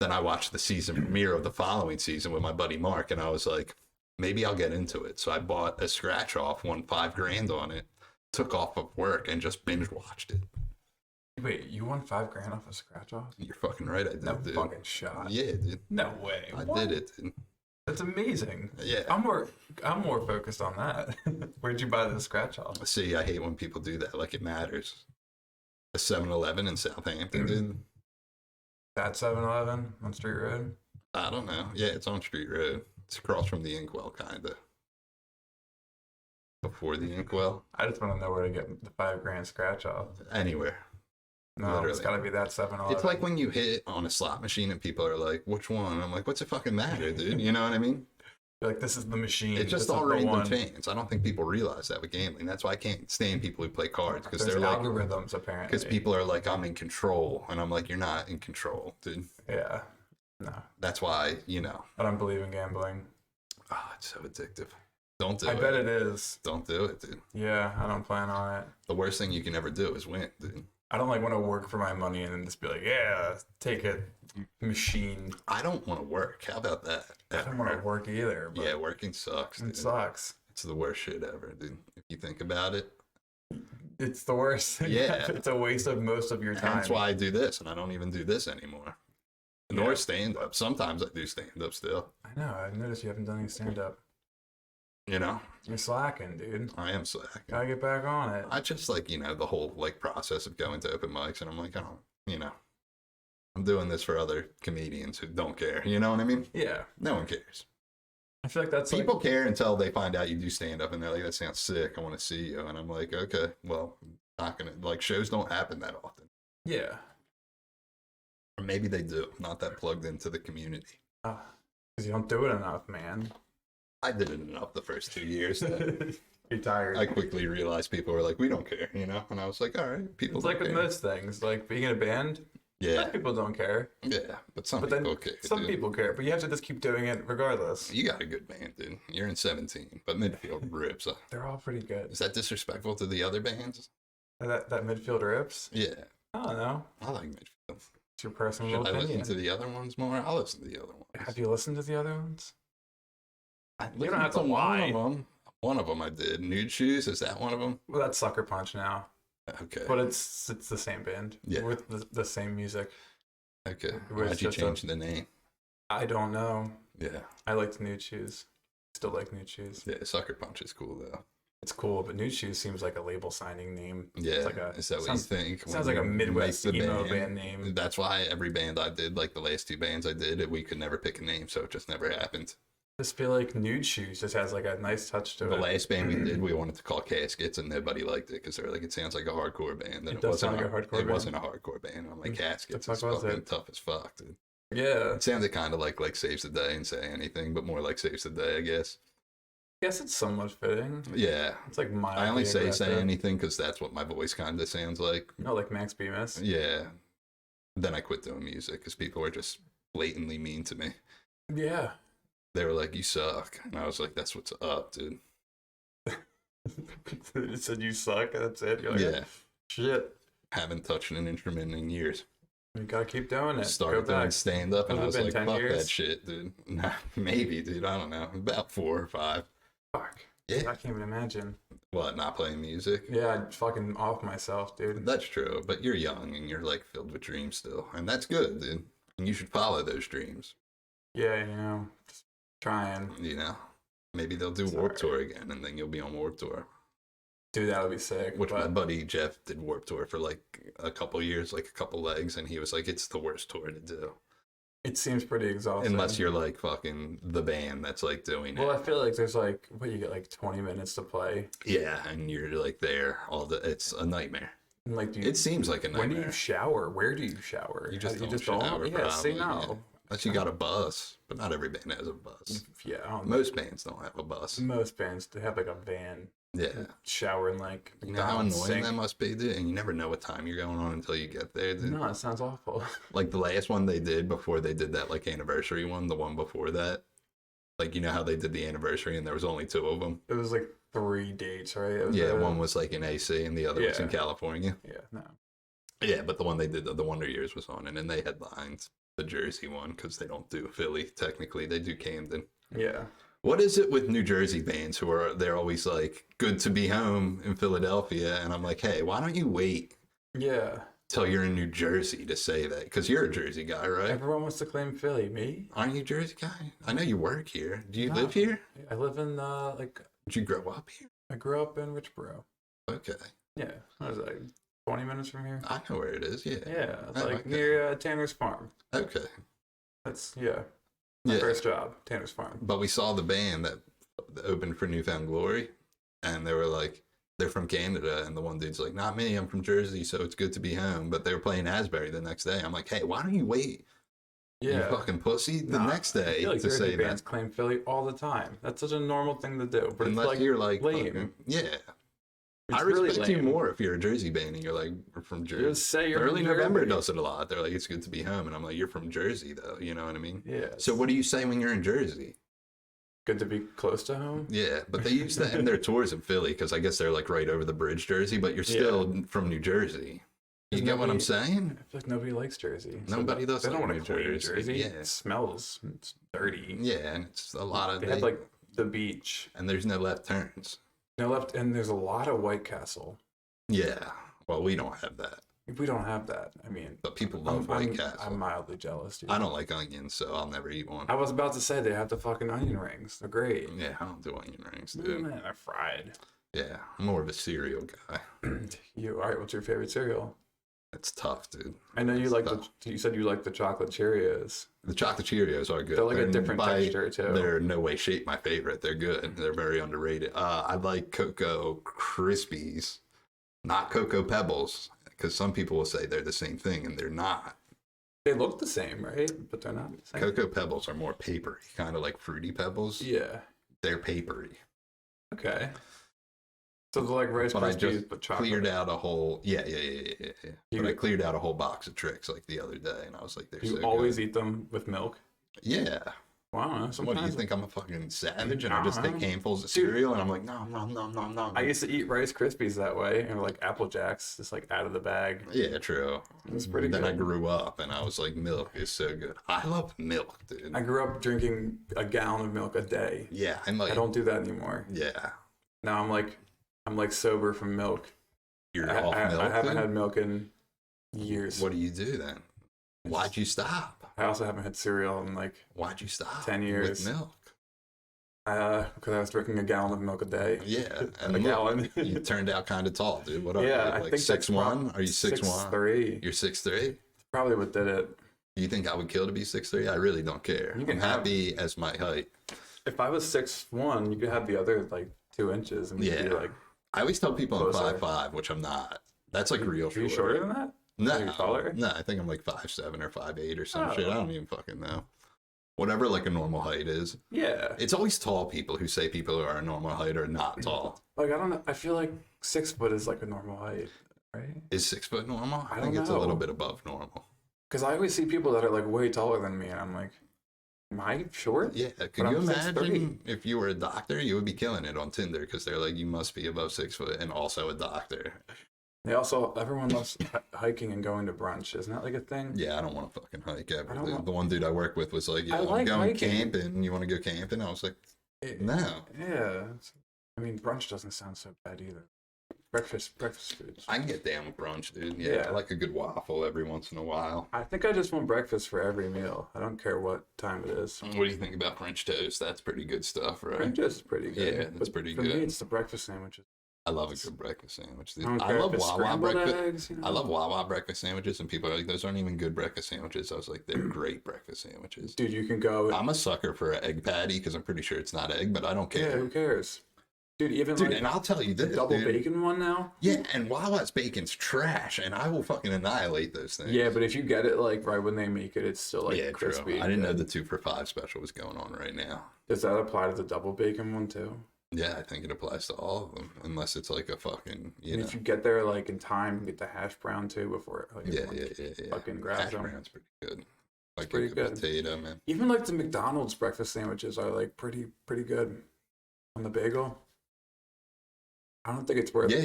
Then I watched the season premiere of the following season with my buddy Mark, and I was like, maybe I'll get into it. So I bought a scratch off, won $5,000 on it, took off of work, and just binge watched it. Wait, you won $5,000 off a scratch off? You're fucking right, I did, No dude. fucking shot. Yeah, dude. No way. I What? did it, dude. That's amazing. Yeah. I'm more focused on that. Where'd you buy the scratch off? See, I hate when people do that, like it matters. A 7-Eleven in Southampton, dude. That 7-Eleven on Street Road? I don't know. Yeah, it's on Street Road. It's across from the Inkwell, kinda. Before the Inkwell. I just want to know where to get the $5,000 scratch off. Anywhere. No, Literally. it's got to be that 7-Eleven. It's like when you hit on a slot machine and people are like, which one? I'm like, what's it fucking matter, dude? You know what I mean? You're like, this is the machine. It's just This is all the random one. chance. I don't think people realize that with gambling. That's why I can't stand people who play cards because There's they're like, algorithms apparently. because people are like, I'm in control. And I'm like, you're not in control, dude. Yeah. No. That's why, you know. I don't believe in gambling. Oh, it's so addictive. Don't do I it. bet it is. Don't do it, dude. Yeah, I don't plan on it. The worst thing you can ever do is win, dude. I don't like want to work for my money and then just be like, yeah, take it, machine. I don't want to work. How about that? I don't want to work either. But Yeah, working sucks, dude. it sucks. It's the worst shit ever, dude. If you think about it. It's the worst. Yeah. It's a waste of most of your time. That's why I do this, and I don't even do this anymore. Nor stand up. Sometimes I do stand up still. I know. I've noticed you haven't done any stand up. You know, You're slacking, dude. I am slack. Gotta get back on it. I just like, you know, the whole like process of going to open mics, and I'm like, I don't, you know, I'm doing this for other comedians who don't care. You know what I mean? Yeah. No one cares. I feel like that's People care until they find out you do stand up, and they're like, that sounds sick. I want to see you. And I'm like, okay, well, not gonna, like, shows don't happen that often. Yeah. Or maybe they do. I'm not that plugged into the community. Because you don't do it enough, man. I did it enough the first 2 years. That You're tired. I quickly realized people were like, we don't care, you know? And I was like, all right, people It's don't like with care. most things. Like being in a band, Yeah, some people don't care. yeah, but some But then people care. some dude. people care. But you have to just keep doing it regardless. You got a good band, dude. You're in 17, but Midfield rips. They're all pretty good. Is that disrespectful to the other bands? That midfield rips? Yeah, I don't know. I like Midfield. It's your personal Should I opinion. listen to the other ones more? I'll listen to the other ones. Have you listened to the other ones? I You don't listened have to one lie. of them. One of them I did. Nude Shoes, is that one of them? Well, that's Sucker Punch now. Okay. But it's the same band. Yeah. With the same music. Okay. Where it's Why'd you just change the name? I don't know. Yeah. I liked Nude Shoes. Still like Nude Shoes. Yeah, Sucker Punch is cool, though. It's cool, but Nude Shoes seems like a label signing name. Yeah, It's like a, is that what sounds, you think? Sounds when like a you Midwest make the emo band name. That's why every band I did, like the last 2 bands I did, we could never pick a name, so it just never happened. Just feel like Nude Shoes just has like a nice touch to The it. last band we did, we wanted to call Caskets, and nobody liked it because they were like, it sounds like a hardcore band. And It does wasn't sound like a hardcore It band. wasn't a hardcore band. I'm like, Caskets The is fuck was fucking it? tough as fuck, dude. Yeah. It sounded kind of like Saves the Day and Say Anything, but more like Saves the Day, I guess. Guess it's somewhat fitting. Yeah. It's like I only say aggressive. anything because that's what my voice kind of sounds like. No, like Max Bemis. Yeah. Then I quit doing music because people were just blatantly mean to me. Yeah. They were like, "You suck," and I was like, "That's what's up, dude." It said you suck. That's it. You're like, Yeah. shit. Haven't touched an instrument in years. You gotta keep doing it. Started doing stand up, and I Has was it like, been 10 "Fuck years? that shit, dude." Nah, maybe, dude. I don't know. About 4 or 5. Fuck. Yeah. I can't even imagine. What? Not playing music? Yeah, I'd fucking off myself, dude. That's true, but you're young and you're like filled with dreams still, and that's good, dude. And you should follow those dreams. Yeah, just trying. You know, maybe they'll do Warped Tour again, and then you'll be on Warped Tour. Dude, that would be sick. Which my buddy Jeff did Warped Tour for like a couple years, like a couple legs, and he was like, "It's the worst tour to do." It seems pretty exhausting. Unless you're like fucking the band that's like doing Well, it. I feel like there's like, what, you get like 20 minutes to play? Yeah, and you're like there it's a nightmare. And like, It seems like a nightmare. when do you shower? Where do you shower? You just don't don't? shower, Yeah, see, probably, no. yeah. Unless you got a bus, but not every band has a bus. Yeah, I don't Most bands don't have a bus. Most bands, they have like a van. Yeah. Shower in like You know how annoying sink. that must be, dude? And you never know what time you're going on until you get there, dude. No, it sounds awful. Like the last one they did before they did that like anniversary one, the one before that. Like, you know how they did the anniversary and there was only 2 of them? It was like 3 dates, right? It was Yeah, one was like in AC and the other was in Yeah. California. Yeah, no. Yeah, but the one they did, the Wonder Years was on it, and they headlined the Jersey one because they don't do Philly, technically. They do Camden. Yeah. What is it with New Jersey bands who are, they're always like, good to be home in Philadelphia? And I'm like, hey, why don't you wait Yeah. till you're in New Jersey to say that? Because you're a Jersey guy, right? Everyone wants to claim Philly. Me? Aren't you a Jersey guy? I know you work here. Do you No. live here? I live in like, Did you grow up here? I grew up in Richboro. Okay. Yeah. What is that? 20 minutes from here? I know where it is, yeah. Yeah. It's Oh, like okay. near Tanner's Farm. Okay. That's, yeah. My Yeah. first job, Tanner's Farm. But we saw the band that opened for Newfound Glory, and they were like, they're from Canada, and the one dude's like, not me, I'm from Jersey, so it's good to be home. But they were playing Asbury the next day. I'm like, hey, why don't you wait, you Yeah. fucking pussy, the next I day feel like to Jersey say bands that? claim Philly all the time. That's such a normal thing to do. But Unless it's like you're like, lame. fucking, yeah. It's I really respect you lame. more if you're a Jersey band and you're like, we're from Jersey. Just say you're Early from November Jersey. does it a lot. They're like, it's good to be home. And I'm like, you're from Jersey, though. You know what I mean? Yeah. So what do you say when you're in Jersey? Good to be close to home. Yeah, but they used to end their tours in Philly because I guess they're like right over the bridge, Jersey, but you're still from New Jersey. You There's get what I'm nobody- saying? I feel like nobody likes Jersey. Nobody does They don't like want New to clean Jersey. Jersey. Yeah. It smells. It's dirty. Yeah, and it's a lot of They had like the beach. and there's no left turns. No left, and there's a lot of White Castle. Yeah, well, we don't have that, We don't have that. I mean, but people love White Castle. I'm mildly jealous, dude. I don't like onions, so I'll never eat one. I was about to say they have the fucking onion rings. They're great. Yeah, I don't do onion rings, Oh, dude. man, they're fried. Yeah, I'm more of a cereal guy. You all right? What's your favorite cereal? It's tough, dude. I know you It's like tough. you said you like the chocolate Cheerios. The chocolate Cheerios are good. They're like a different by- texture too. They're in no way shape my favorite. They're good. They're very underrated. I like Cocoa Krispies, not Cocoa Pebbles, because some people will say they're the same thing and they're not. They look the same, right? But they're not the same. Cocoa Pebbles are more papery, kind of like Fruity Pebbles. Yeah. They're papery. Okay. So they're like Rice But I Krispies, just but chocolate. cleared out a whole yeah. You- But I cleared out a whole box of tricks like the other day, and I was like, they're You so always good. eat them with milk. Yeah. Wow. Sometimes What do you think? I'm a fucking savage, and I just take handfuls of cereal, and I'm like, no. I used to eat Rice Krispies that way, or like Apple Jacks, just like out of the bag. Yeah, true. It's pretty Then good. I grew up, and I was like, milk is so good. I love milk, dude. I grew up drinking a gallon of milk a day. Yeah, I'm like, I don't do that anymore. yeah. Now I'm like sober from milk. You're I, off I, milk. I haven't then? had milk in years. What do you do then? Why'd you stop? I also haven't had cereal in like Why'd you stop? 10 years. With milk. because I was drinking a gallon of milk a day. Yeah, A and look, gallon. you turned out kind of tall, dude. What up? Yeah, dude? I Like think that's 6'1"? Are you 6'1"? 6'3". You're 6'3"? Probably what did it. You think I would kill to be 6'3"? I really don't care. You can I'm have- happy as my height. If I was 6'1", you could have the other like 2 inches and Yeah. be like. I always tell people I'm Closer. 5'5", which I'm not. That's like real Are short. you shorter than that? No, Are you taller? no, I think I'm like 5'7" or 5'8" or some Oh. shit. I don't even fucking know. whatever like a normal height is. Yeah. It's always tall people who say people who are a normal height are not tall. Like, I don't know. I feel like 6 foot is like a normal height, right? Is 6 foot normal? I I think don't it's a little know. bit above normal. Because I always see people that are like way taller than me, and I'm like, am I short? Yeah, could But you I'm 6'3". imagine if you were a doctor, you would be killing it on Tinder because they're like, you must be above 6 foot and also a doctor. They also, everyone loves hiking and going to brunch. Isn't that like a thing? Yeah, I don't want to fucking hike ever. I don't The, want- the one dude I work with was like, yeah, I I'm like going hiking. camping. You want to go camping? I was like, no. Yeah. I mean, brunch doesn't sound so bad either. Breakfast foods. I can get down with brunch, dude. Yeah, Yeah. I like a good waffle every once in a while. I think I just want breakfast for every meal. I don't care what time it is. What do you think about French toast? That's pretty good stuff, right? French toast is pretty good. Yeah, that's pretty for good. me, it's the breakfast sandwiches. I love a good breakfast sandwich, dude. I don't I care if love it's Wawa scrambled breakfast. eggs. You know? I love Wawa breakfast sandwiches, and people are like, those aren't even good breakfast sandwiches. I was like, they're great breakfast sandwiches. Dude, you can go. I'm a sucker for an egg patty because I'm pretty sure it's not egg, but I don't Yeah, care. who cares? Dude, even Dude, like and I'll tell you the this, double dude. bacon one now. Yeah, and Wawa's bacon's trash, and I will fucking annihilate those things. Yeah, but if you get it like right when they make it, it's still like yeah, crispy. true. I didn't know the 2 for $5 special was going on right now. Does that apply to the double bacon one too? Yeah, I think it applies to all of them, unless it's like a fucking, you And know. if you get there like in time, get the hash brown too before it, like, Yeah, everyone yeah. fucking grabs Hash them. brown's pretty good. Like pretty a good good. potato, man. Even like the McDonald's breakfast sandwiches are like pretty good on the bagel. I don't think it's worth. Yeah.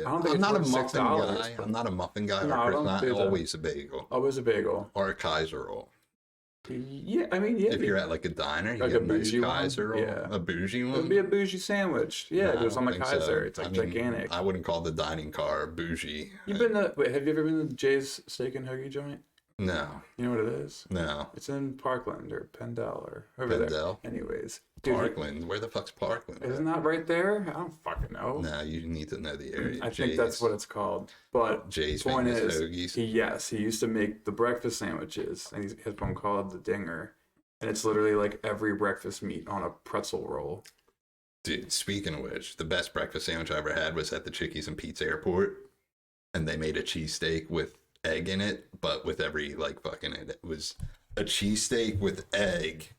I don't think I'm it's not a worth muffin $6, guy. but- I'm not a muffin guy. No, I or don't not do that. always a bagel Always a bagel. or a Kaiser roll. Yeah, I mean, yeah. If you're at like a diner, you Like get a a nice bougie one? Kaiser roll. Yeah. A bougie It one. would be a bougie sandwich. Yeah, Nah, it I goes on don't the think so. Kaiser. It's like I mean, gigantic. I wouldn't call the dining car bougie. You've been to? Wait, have you ever been to Jay's Steak and Hoagie joint? No, You know what it is? no. It's in Parkland or Pendle or over there. Pendle? Anyways, dude, Parkland. Where the fuck's Parkland? isn't that right there? I don't fucking know. No, you need to know the area. I think that's what it's called. But Jay's point famous is, hoagies. he used to make the breakfast sandwiches, and he has one called the Dinger, and it's literally like every breakfast meat on a pretzel roll. Dude, speaking of which, the best breakfast sandwich I ever had was at the Chickies and Pete's Airport, and they made a cheesesteak with egg in it, but with every like fucking it was a cheesesteak with egg,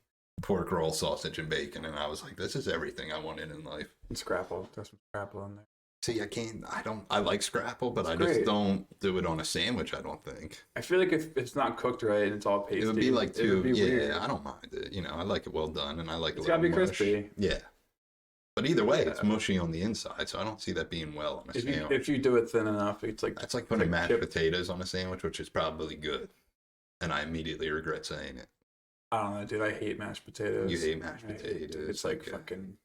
pork roll, sausage, and bacon, and I was like, this is everything I wanted in life. And scrapple. There's some scrapple in there. See, I like scrapple, but It's I just great. don't do it on a sandwich, I don't think. I feel like if it's not cooked right and it's all pasty, It would be like it would too, be weird. I don't mind it. You know, I like it well done, and I like It's a little gotta be mush. crispy. Yeah. But either way, it's Yeah. mushy on the inside, so I don't see that being well on a If sandwich. you do it thin enough, it's like That's like putting mashed chip. potatoes on a sandwich, which is probably good. And I immediately regret saying it. I don't know, dude. I hate mashed potatoes. You hate mashed I hate it, dude. potatoes, It's like okay. fucking.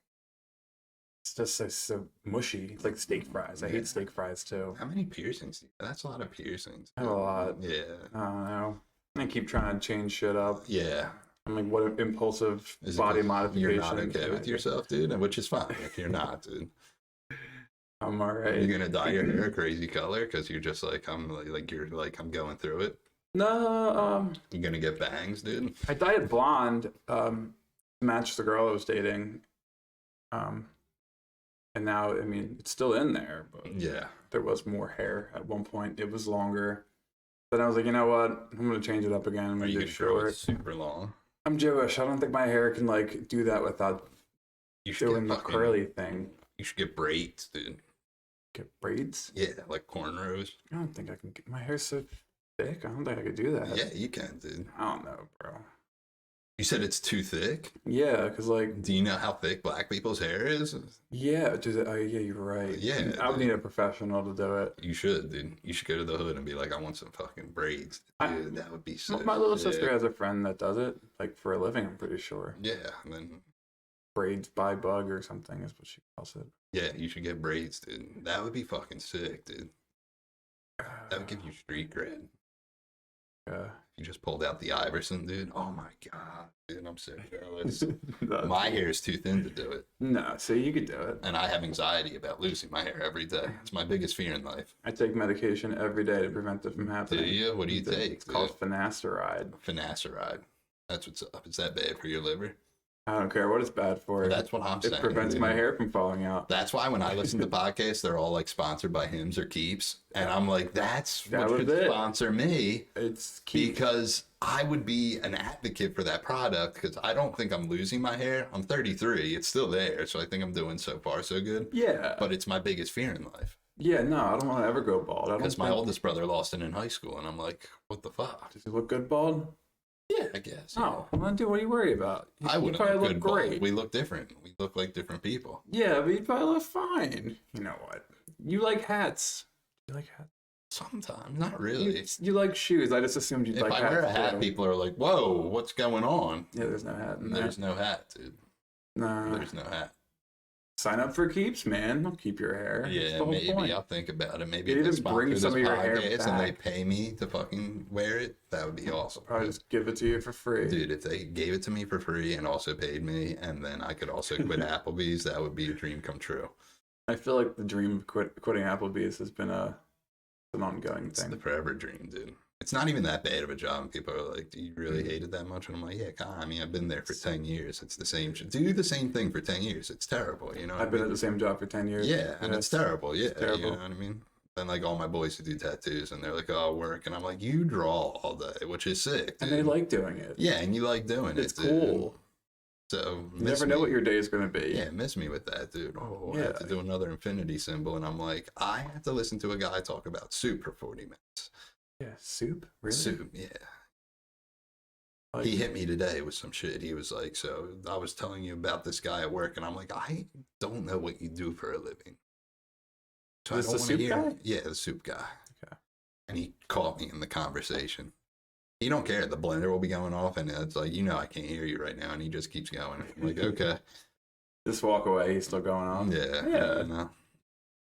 It's just so mushy. It's like steak fries. I Yeah. hate steak fries too. How many piercings? That's a lot of piercings. I have a lot. Yeah. I don't know. I keep trying to change shit up. Yeah. I'm like, what impulsive Is it body 'cause modification? You're not okay can I with do? yourself, dude, which is fine if you're not, dude. I'm alright. You're gonna dye your hair a crazy color because you're just like I'm going through it. No, You're gonna get bangs, dude. I dyed blonde to match the girl I was dating. And now, I mean, it's still in there, but Yeah. there was more hair at one point. It was longer. Then I was like, you know what? I'm gonna change it up again. I'm Are gonna you do gonna grow it short. super long? I'm Jewish. I don't think my hair can like do that without You should doing get the fucking, curly thing. You should get braids, dude. Get braids. Yeah, like cornrows. I don't think I can get my hair's so thick. I don't think I could do that. Yeah, you can, dude. I don't know, bro. You said it's too thick. Yeah, because like, Do you know how thick black people's hair is? yeah, dude. Oh, yeah, you're right. Yeah, I would need a professional to do it. You should, dude. You should go to the hood and be like, I want some fucking braids. Dude, that would be so My little sick. sister has a friend that does it, like for a living. I'm pretty sure. Yeah, and then Braids by bug or something is what she calls it. yeah, you should get braids, dude. That would be fucking sick, dude. That would give you street cred. Yeah. You just pulled out the Iverson, dude. Oh my god, dude, I'm so jealous. My hair is too thin to do it, No, so you could do it. and I have anxiety about losing my hair every day. It's my biggest fear in life. I take medication every day to prevent it from Do happening. you? What do you take? It's called finasteride. Finasteride. That's what's up. Is that bad for your liver? I don't care what it's bad for. That's what I'm saying. It prevents my hair from falling out. That's why when I listen to podcasts, they're all like sponsored by Hims or Keeps, and I'm like, that's what should sponsor me. It's Keeps. Because I would be an advocate for that product because I don't think I'm losing my hair. I'm 33. It's still there. So I think I'm doing so far so good. Yeah. But it's my biggest fear in life. Yeah, no, I don't want to ever go bald. Because my oldest brother lost it in high school. And I'm like, what the fuck? Does he look good bald? Yeah, I guess. Oh, well, dude, what do you worry about? I wouldn't probably look good great. bald. We look different. We look like different people. Yeah, but you probably look fine. You know what? You like hats. You like hats? Sometimes, not really. You like shoes. I just assumed you'd like hats. If I wear a hat, people are like, whoa, what's going on? Yeah, there's no hat in there. There's no hat, dude. No. There's no hat. Sign up for Keeps, man. They'll keep your hair. Yeah, maybe point. I'll think about it. Maybe They if they even bring sponsor some this of your hair podcast and they back. pay me to fucking wear it, that would be awesome. Probably just give it to you for free. Dude, if they gave it to me for free and also paid me, and then I could also quit Applebee's, that would be a dream come true. I feel like the dream of quitting Applebee's has been an ongoing It's thing. the forever dream, dude. It's not even that bad of a job. And people are like, do you really hate it that much? And I'm like, yeah, God, I mean, I've been there for 10 years. It's the same. Do the same thing for 10 years. It's terrible, you know? I've been at the same job for 10 years. Yeah, and it's terrible. Yeah, terrible. You know what I mean? Then like all my boys who do tattoos, and they're like, "Oh, work," and I'm like, "You draw all day," which is sick. Dude. And they like doing it. Yeah, and you like doing It's it. Dude. cool. So You never know what your day is going to be. Yeah, miss me with that, dude. Oh, I Yeah. have to do another infinity symbol, and I'm like, I have to listen to a guy talk about soup for 40 minutes. Yeah, soup? Really? Soup, yeah. Like, He hit me today with some shit. He was like, so I was telling you about this guy at work, and I'm like, I don't know what you do for a living. So Is I this don't the wanna soup hear. guy? Yeah, the soup guy. Okay. And he caught me in the conversation. He don't care. The blender will be going off, and it's like, you know, I can't hear you right now. And he just keeps going. I'm like, okay. Just walk away. He's still going on. Yeah. Yeah. No.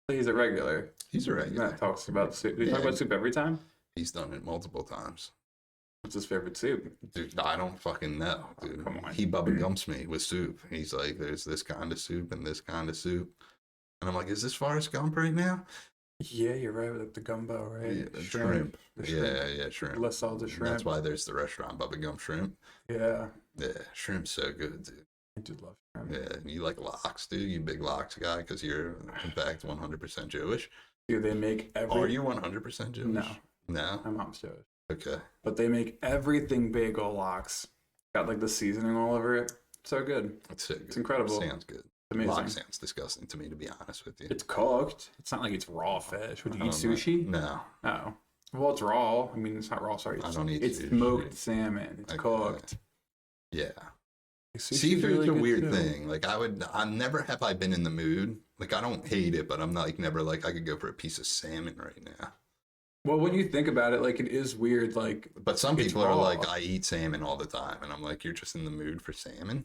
He's a regular. He's a regular. Matt talks about soup. Do you talk Yeah. about soup every time? He's done it multiple times. What's his favorite soup? Dude, I don't fucking know, dude. Come on. He Bubba Gumps me with soup. He's like, there's this kind of soup and this kind of soup. And I'm like, is this Forrest Gump right now? Yeah, you're right with the gumbo, right? Yeah, the shrimp. The shrimp. Yeah, shrimp. Less salted And shrimp. that's why there's the restaurant Bubba Gump Shrimp. Yeah. Yeah, shrimp's so good, dude. I do love shrimp. Yeah, and you like lox, dude. You big lox guy because you're, in fact, 100% Jewish. Dude, they make every... Are you 100% Jewish? No. No? My mom's Jewish. Okay. But they make everything bagel lox. Got like the seasoning all over it. So good. It's so good. It's incredible. Sounds good. Amazing. Lox sounds disgusting to me, to be honest with you. It's cooked. It's not like it's raw fish. Would you I eat don't know. sushi? No. No. Well, it's raw. I mean, it's not raw. Sorry. I don't eat It's sushi. smoked salmon. It's Okay. cooked. Yeah. Sushi's Seafood's really a good, weird too. thing. Like I never have I been in the mood. Like I don't hate it, but I'm not like never like I could go for a piece of salmon right now. Well, when you think about it, like it is weird. Like But some It's people are raw. like, I eat salmon all the time, and I'm like, you're just in the mood for salmon.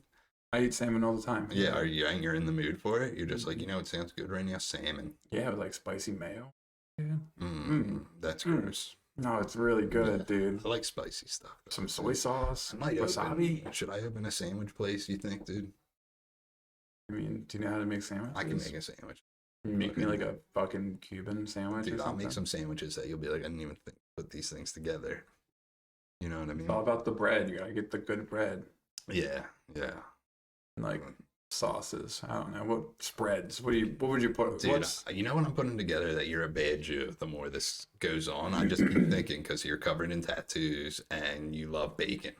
I eat salmon all the time. Yeah, are you? And you're in the mood for it. You're just like, you know, it sounds good right now. Salmon. Yeah, with like spicy mayo. Yeah. That's Mm. gross. No, it's really good, Yeah. dude. I like spicy stuff. though. Some soy sauce, I might wasabi. open. Should I open a sandwich place? You think, dude? I mean, do you know how to make sandwiches? I can make a sandwich. Make me like a fucking Cuban sandwich. Dude, or I'll something. make some sandwiches that you'll be like, I didn't even think put these things together. You know what I mean? It's all about the bread. You gotta get the good bread. Yeah, yeah. And like sauces. I don't know what spreads. What would you put? Dude, What's you know when I'm putting together that you're a bad Jew, the more this goes on, I just keep thinking because you're covered in tattoos and you love bacon.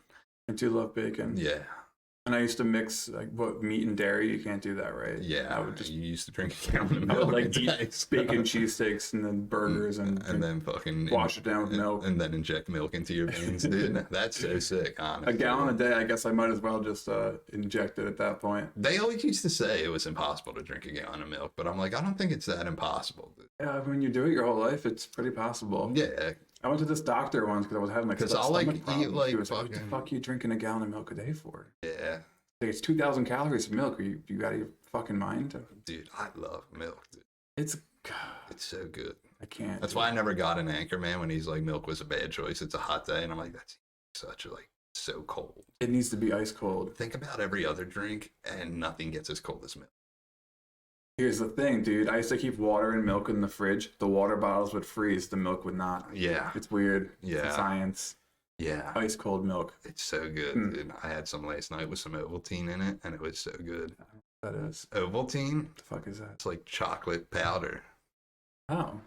I do love bacon. Yeah, And I used to mix like what meat and dairy. You can't do that, right? yeah. I would just you used to drink a gallon of I milk. would like a day, eat so- bacon cheesesteaks and then burgers and then fucking wash it down with and- milk. and then inject milk into your veins, dude. That's so sick, honestly. A gallon a day. I guess I might as well just inject it at that point. They always used to say it was impossible to drink a gallon of milk, but I'm like, I don't think it's that impossible, dude. Yeah, when you do it your whole life, it's pretty possible. Yeah, I went to this doctor once because I was having like 'Cause stomach I'll, like, eat, problems. like, She was like, "What the fucking- fuck are you drinking a gallon of milk a day for?" yeah. Like, it's 2,000 calories of milk. Are you out of your fucking mind? Dude, I love milk, dude. It's It's so good. I can't. That's do why I it. never got an Anchorman when he's like, milk was a bad choice. It's a hot day. And I'm like, that's such a, like, so cold. It needs to be ice cold. Think about every other drink and nothing gets as cold as milk. Here's the thing, dude. I used to keep water and milk in the fridge. The water bottles would freeze. The milk would not. Yeah. It's weird. Yeah. It's science. Yeah. Ice cold milk. It's so good, dude. I had some last night with some Ovaltine in it, and it was so good. That is. Ovaltine? What the fuck is that? It's like chocolate powder. Oh.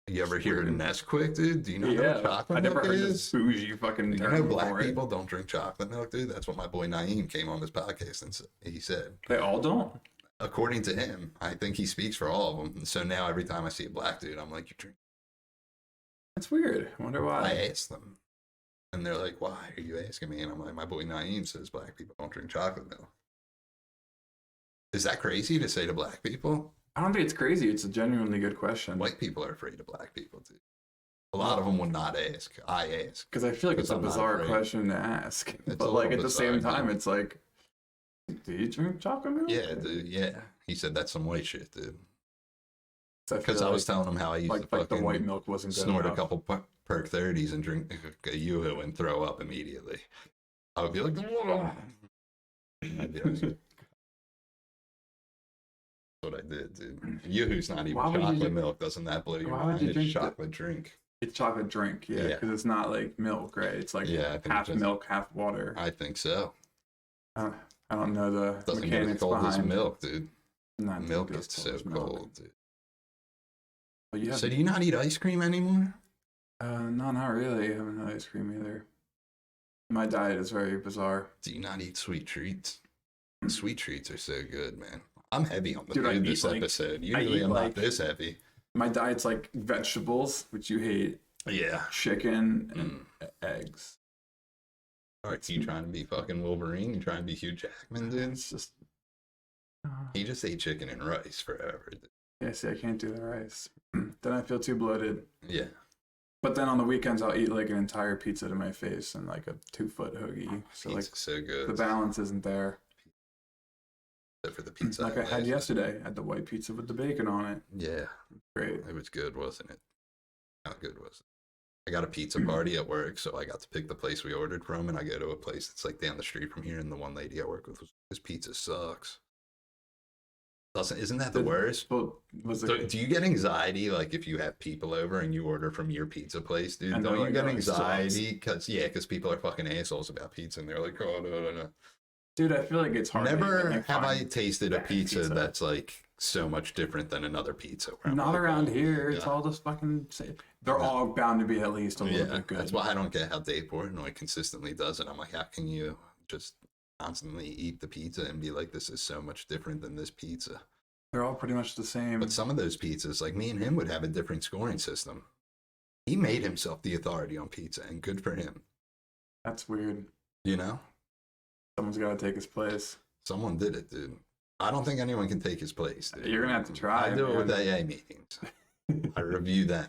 You ever hear of Nesquik, dude? Do you know Yeah. what chocolate I never milk heard is? this bougie fucking You term know black before. people don't drink chocolate milk, dude? That's what my boy Naeem came on this podcast and he said. They all don't? According to him, I think he speaks for all of them. And so now every time I see a black dude, I'm like, you drink. That's weird. I wonder why. I asked them. And they're like, why are you asking me? And I'm like, my boy Naeem says black people don't drink chocolate milk. Is that crazy to say to black people? I don't think it's crazy. It's a genuinely good question. White people are afraid of black people, too. A lot of them would not ask. I ask. Because I feel like it's a I'm not bizarre afraid. question to ask. It's a But like little at the same bizarre, time, dude. it's like, do you drink chocolate milk? Yeah, dude, yeah. He said that's some white shit, dude. So Because I was telling him how I used to like the fucking white milk wasn't good snort enough. a couple perk 30s and drink a yoo-hoo and throw up immediately. I would be like, "Whoa." I'd be like, that's what I did, dude. Yoo-hoo's not even Why would you chocolate drink- milk. Doesn't that blow your Why would mind? you It's drink that? chocolate drink. It's chocolate drink, yeah, Yeah. because it's not like milk, right? It's like Yeah, I think half it's just- milk, half water. I think so. I don't know the Doesn't get as mechanics cold as behind milk, dude. Not Milk as gets cold so as milk. cold, dude. But you have, So do you not eat ice cream anymore? no, not really. I haven't had ice cream either. My diet is very bizarre. Do you not eat sweet treats? Sweet treats are so good, man. I'm heavy on the Dude, I food eat, this like- episode. I Usually eat, I'm like- not this heavy. My diet's like vegetables, which you hate, Yeah. chicken, and eggs. Are you trying to be fucking Wolverine? You trying to be Hugh Jackman, dude? It's just. He just ate chicken and rice forever. Dude. Yeah, see, I can't do the rice. Then I feel too bloated. Yeah. But then on the weekends, I'll eat like an entire pizza to my face and like a 2-foot hoagie. So like Pizza's so good. the balance isn't there. Except for the pizza. Like I had yesterday, I had the white pizza with the bacon on it. Yeah. Great. It was good, wasn't it? How good was it? I got a pizza party at work, so I got to pick the place we ordered from, and I go to a place that's like down the street from here, and the one lady I work with was, this pizza sucks. Isn't that the worst? But was So, it? do you get anxiety like if you have people over and you order from your pizza place, dude? And they're Don't you like, get "Oh, it sucks." anxiety? Because people are fucking assholes about pizza, and they're like, oh no. Dude, I feel like it's hard. to Never even, like, have I find tasted a bad pizza that's like so much different than another pizza. where I'm Not like, around oh, here. It's yeah. all just fucking. They're all bound to be at least a little Yeah, bit good. that's why I don't get how Dave Portnoy consistently does it. I'm like, how can you just constantly eat the pizza and be like, this is so much different than this pizza? They're all pretty much the same. But some of those pizzas, like me and him, would have a different scoring system. He made himself the authority on pizza, and good for him. That's weird. You know, Someone's got to take his place. someone did it, dude. I don't think anyone can take his place, dude. You're gonna have to try. I do it with man. AA meetings. I review them,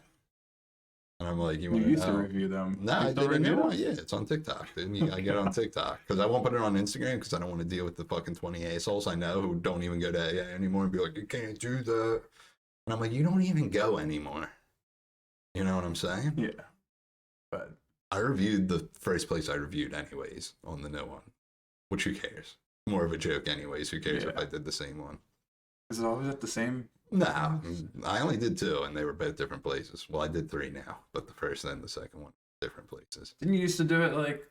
and I'm like, you You want used to know? review them. No, You I still did a new review one. them? Yeah, it's on TikTok, dude. I get on TikTok because I won't put it on Instagram because I don't want to deal with the fucking 20 assholes I know who don't even go to AA anymore and be like, you can't do that. And I'm like, you don't even go anymore. You know what I'm saying? Yeah. But I reviewed the first place I reviewed anyways on the no one, which who cares? More of a joke anyways. Who cares if Yeah. I did the same one? is it always at the same? No, I only did 2 and they were both different places. Well, I did 3 now, but the first and the second one, different places. Didn't you used to do it like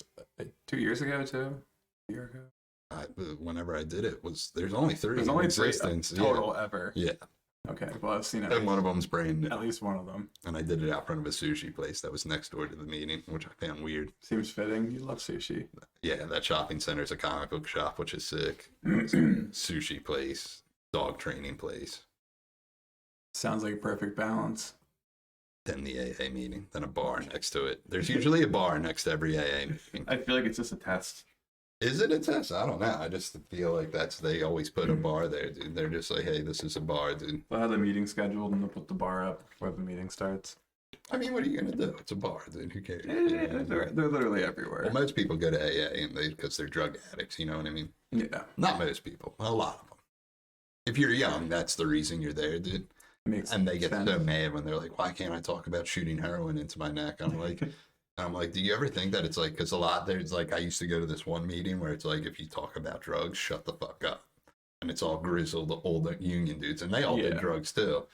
2 years ago too? A year ago? Whenever I did it, there's only 3 There's in only 3 existence. total ever. Yeah. Okay, well I've seen it. And one of them's brand new. At least one of them. And I did it out front of a sushi place that was next door to the meeting, which I found weird. Seems fitting. You love sushi. Yeah, that shopping center is a comic book shop, which is sick. Sushi place, dog training place, Sounds like a perfect balance. then the AA meeting, then a bar next to it. There's usually a bar next to every AA meeting. I feel like it's just a test. Is it a test? I don't know. I just feel like they always put a bar there, dude. They're just like, hey, this is a bar, dude. They'll have the meeting scheduled and they'll put the bar up before the meeting starts. I mean, what are you going to do? It's a bar, dude. Who cares? They're literally everywhere. Well, most people go to AA and because they're drug addicts, you know what I mean? Yeah. Not most people, a lot of them. If you're young, that's the reason you're there, dude. Makes And they get sense. so mad when they're like, why can't I talk about shooting heroin into my neck? I'm like, do you ever think that it's like, because there's like, I used to go to this one meeting where it's like, if you talk about drugs, shut the fuck up. And it's all grizzled old union dudes, and they all did Yeah. drugs too.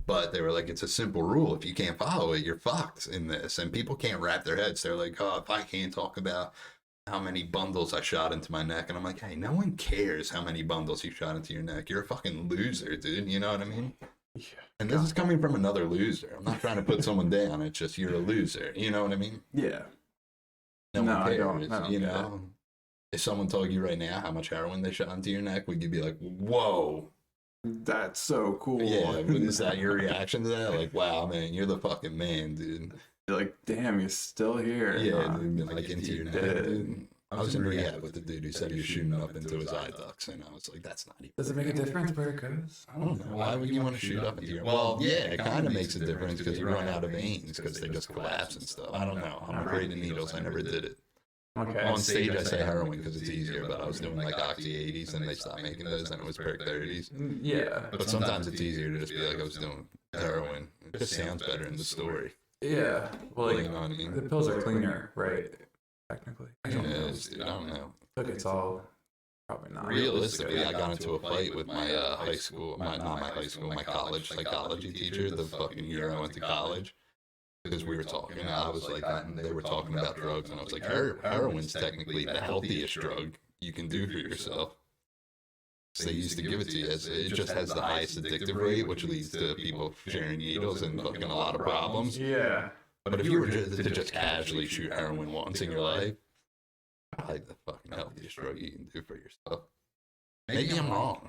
But they were like, it's a simple rule. If you can't follow it, you're fucked in this. And people can't wrap their heads. They're like, oh, if I can't talk about how many bundles I shot into my neck. And I'm like, hey, no one cares how many bundles you shot into your neck. You're a fucking loser, dude. You know what I mean? Yeah. And this is coming from another loser. I'm not trying to put someone down. It's just you're a loser. You know what I mean? Yeah. No one cares. I don't you get know? If someone told you right now how much heroin they shot into your neck, would you be like, whoa? That's so cool. Yeah, is that your reaction to that? Like, wow, man, you're the fucking man, dude. You're like, damn, you're still here. Yeah, dude, like into your neck, did. dude. I was in rehab with the dude who said he was shooting up into his eye ducts, and I was like, that's not even. Does it make a difference where it goes? I don't know. Why would you want to shoot up into your? Well, yeah, it kind of makes a difference because you run out of veins because they just collapse and stuff. I don't know. I'm afraid of needles. I never did it. Okay. On stage, I say heroin because it's easier, but I was doing like Oxy 80s and they stopped making those and it was Perk 30s. Yeah. But sometimes it's easier to just be like, I was doing heroin. It just sounds better in the story. Yeah. Well, like, You know what I mean? the pills are cleaner, right? Technically. I don't know. Dude, I don't know. Look, it's all probably not. Realistically, I got into a fight with my high school, not my high school, my college psychology teacher the fucking year I went to college. Because we were talking, I was like, they were talking about drugs, and I was like, heroin's technically the healthiest drug you can do for yourself. So they used to give it to you as it just has the highest addictive rate, which leads to people sharing needles and fucking a lot of problems. Yeah. But if you were to just casually shoot heroin once in your life, probably the fucking healthiest drug you can do for yourself. Maybe I'm wrong.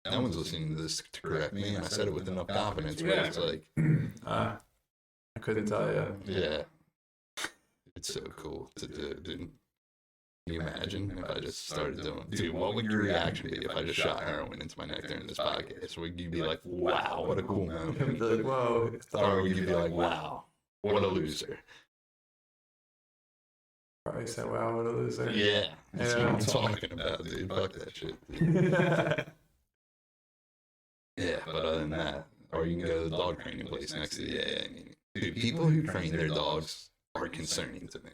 No one's listening to this to correct me, and I said it with enough confidence where it's like, I couldn't tell you. yeah. It's so cool to do, dude. Can you imagine if I just started doing, dude, what would your reaction be if I just shot heroin into my neck during this podcast? Would you be like, wow, what a cool I'd moment? be like, whoa. Or would you be like, wow, what a loser? Probably say, wow, what a loser. Yeah, that's Yeah. what I'm talking about, dude. Fuck that shit. Yeah, but other than that, or you can go to the dog training place next to the AA. I mean, dude, people who train their dogs are concerning to me.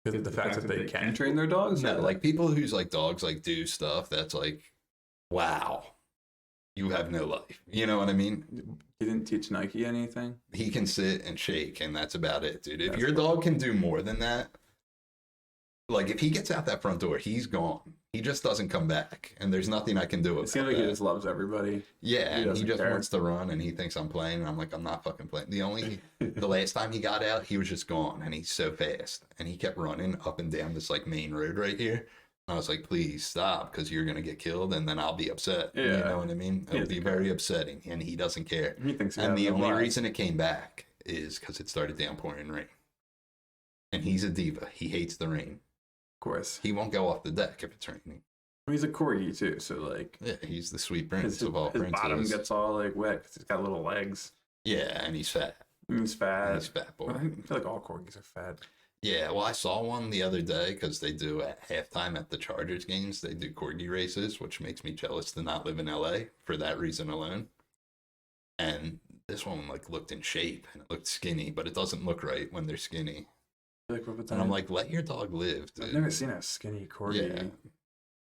The fact that they can train their dogs? No, like people whose like dogs like do stuff that's like, wow, you have no life. You know what I mean? You didn't teach Nike anything? He can sit and shake, and that's about it, dude. If That's your dog can do more than that, like if he gets out that front door, he's gone. He just doesn't come back, and there's nothing I can do about It seems like that. he just loves everybody. Yeah, He and he doesn't just care. wants to run, and he thinks I'm playing, and I'm like, I'm not fucking playing. The last time he got out, he was just gone, and he's so fast, and he kept running up and down this like main road right here. And I was like, please stop, because you're gonna get killed, and then I'll be upset. You Yeah. know what I mean? It'll be very upsetting, and he doesn't care. He thinks he And has the no only life. reason it came back is because it started downpouring rain. And he's a diva. He hates the rain. Of course. He won't go off the deck if it's raining. He's a corgi too, so like Yeah, he's the sweet prince his of all bottom princes. gets all like wet because he's got little legs. Yeah, and he's fat. And he's fat. He's fat boy. I feel like all corgis are fat. Yeah, well, I saw one the other day because they do at halftime at the Chargers games. They do corgi races, which makes me jealous to not live in LA for that reason alone. And this one like looked in shape and it looked skinny, but it doesn't look right when they're skinny. Like, what And I'm like, let your dog live, dude. I've never seen a skinny corgi. Yeah.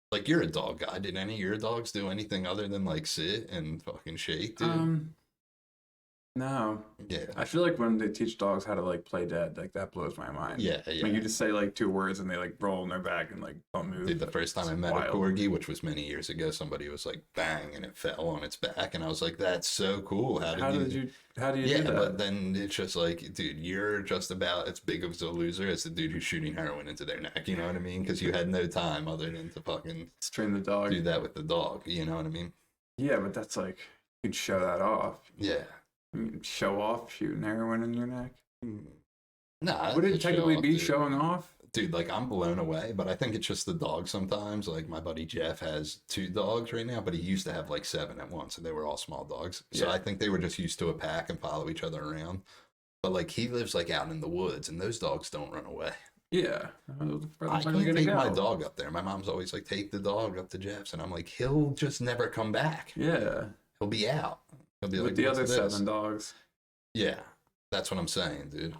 Like you're a dog guy. Did any of your dogs do anything other than like sit and fucking shake, dude? No. Yeah. I feel like when they teach dogs how to like play dead, like that blows my mind. Yeah, yeah. Like you just say like 2 words and they like roll on their back and like don't move. Dude, the first time I It's met wild. a corgi, which was many years ago, somebody was like, bang, and it fell on its back. And I was like, that's so cool. How do you Yeah, do that? but then it's just like, dude, you're just about as big of a loser as the dude who's shooting heroin into their neck. You know what I mean? Because you had no time other than to fucking Let's train the dog. do that with the dog. You know what I mean? Yeah, but that's like you could show that off. Yeah. You could show off shooting heroin in your neck. Nah, Would it it's show technically off, be dude. showing off? Dude, like I'm blown away, but I think it's just the dog sometimes. Like my buddy Jeff has 2 dogs right now, but he used to have like 7 at once, and they were all small dogs. So Yeah. I think they were just used to a pack and follow each other around. But like he lives like out in the woods, and those dogs don't run away. Yeah. I can't take my dog up there. My mom's always like, take the dog up to Jeff's, and I'm like, he'll just never come back. Yeah. He'll be out. He'll be With like, the "What's other this?" 7 dogs. Yeah, that's what I'm saying, dude.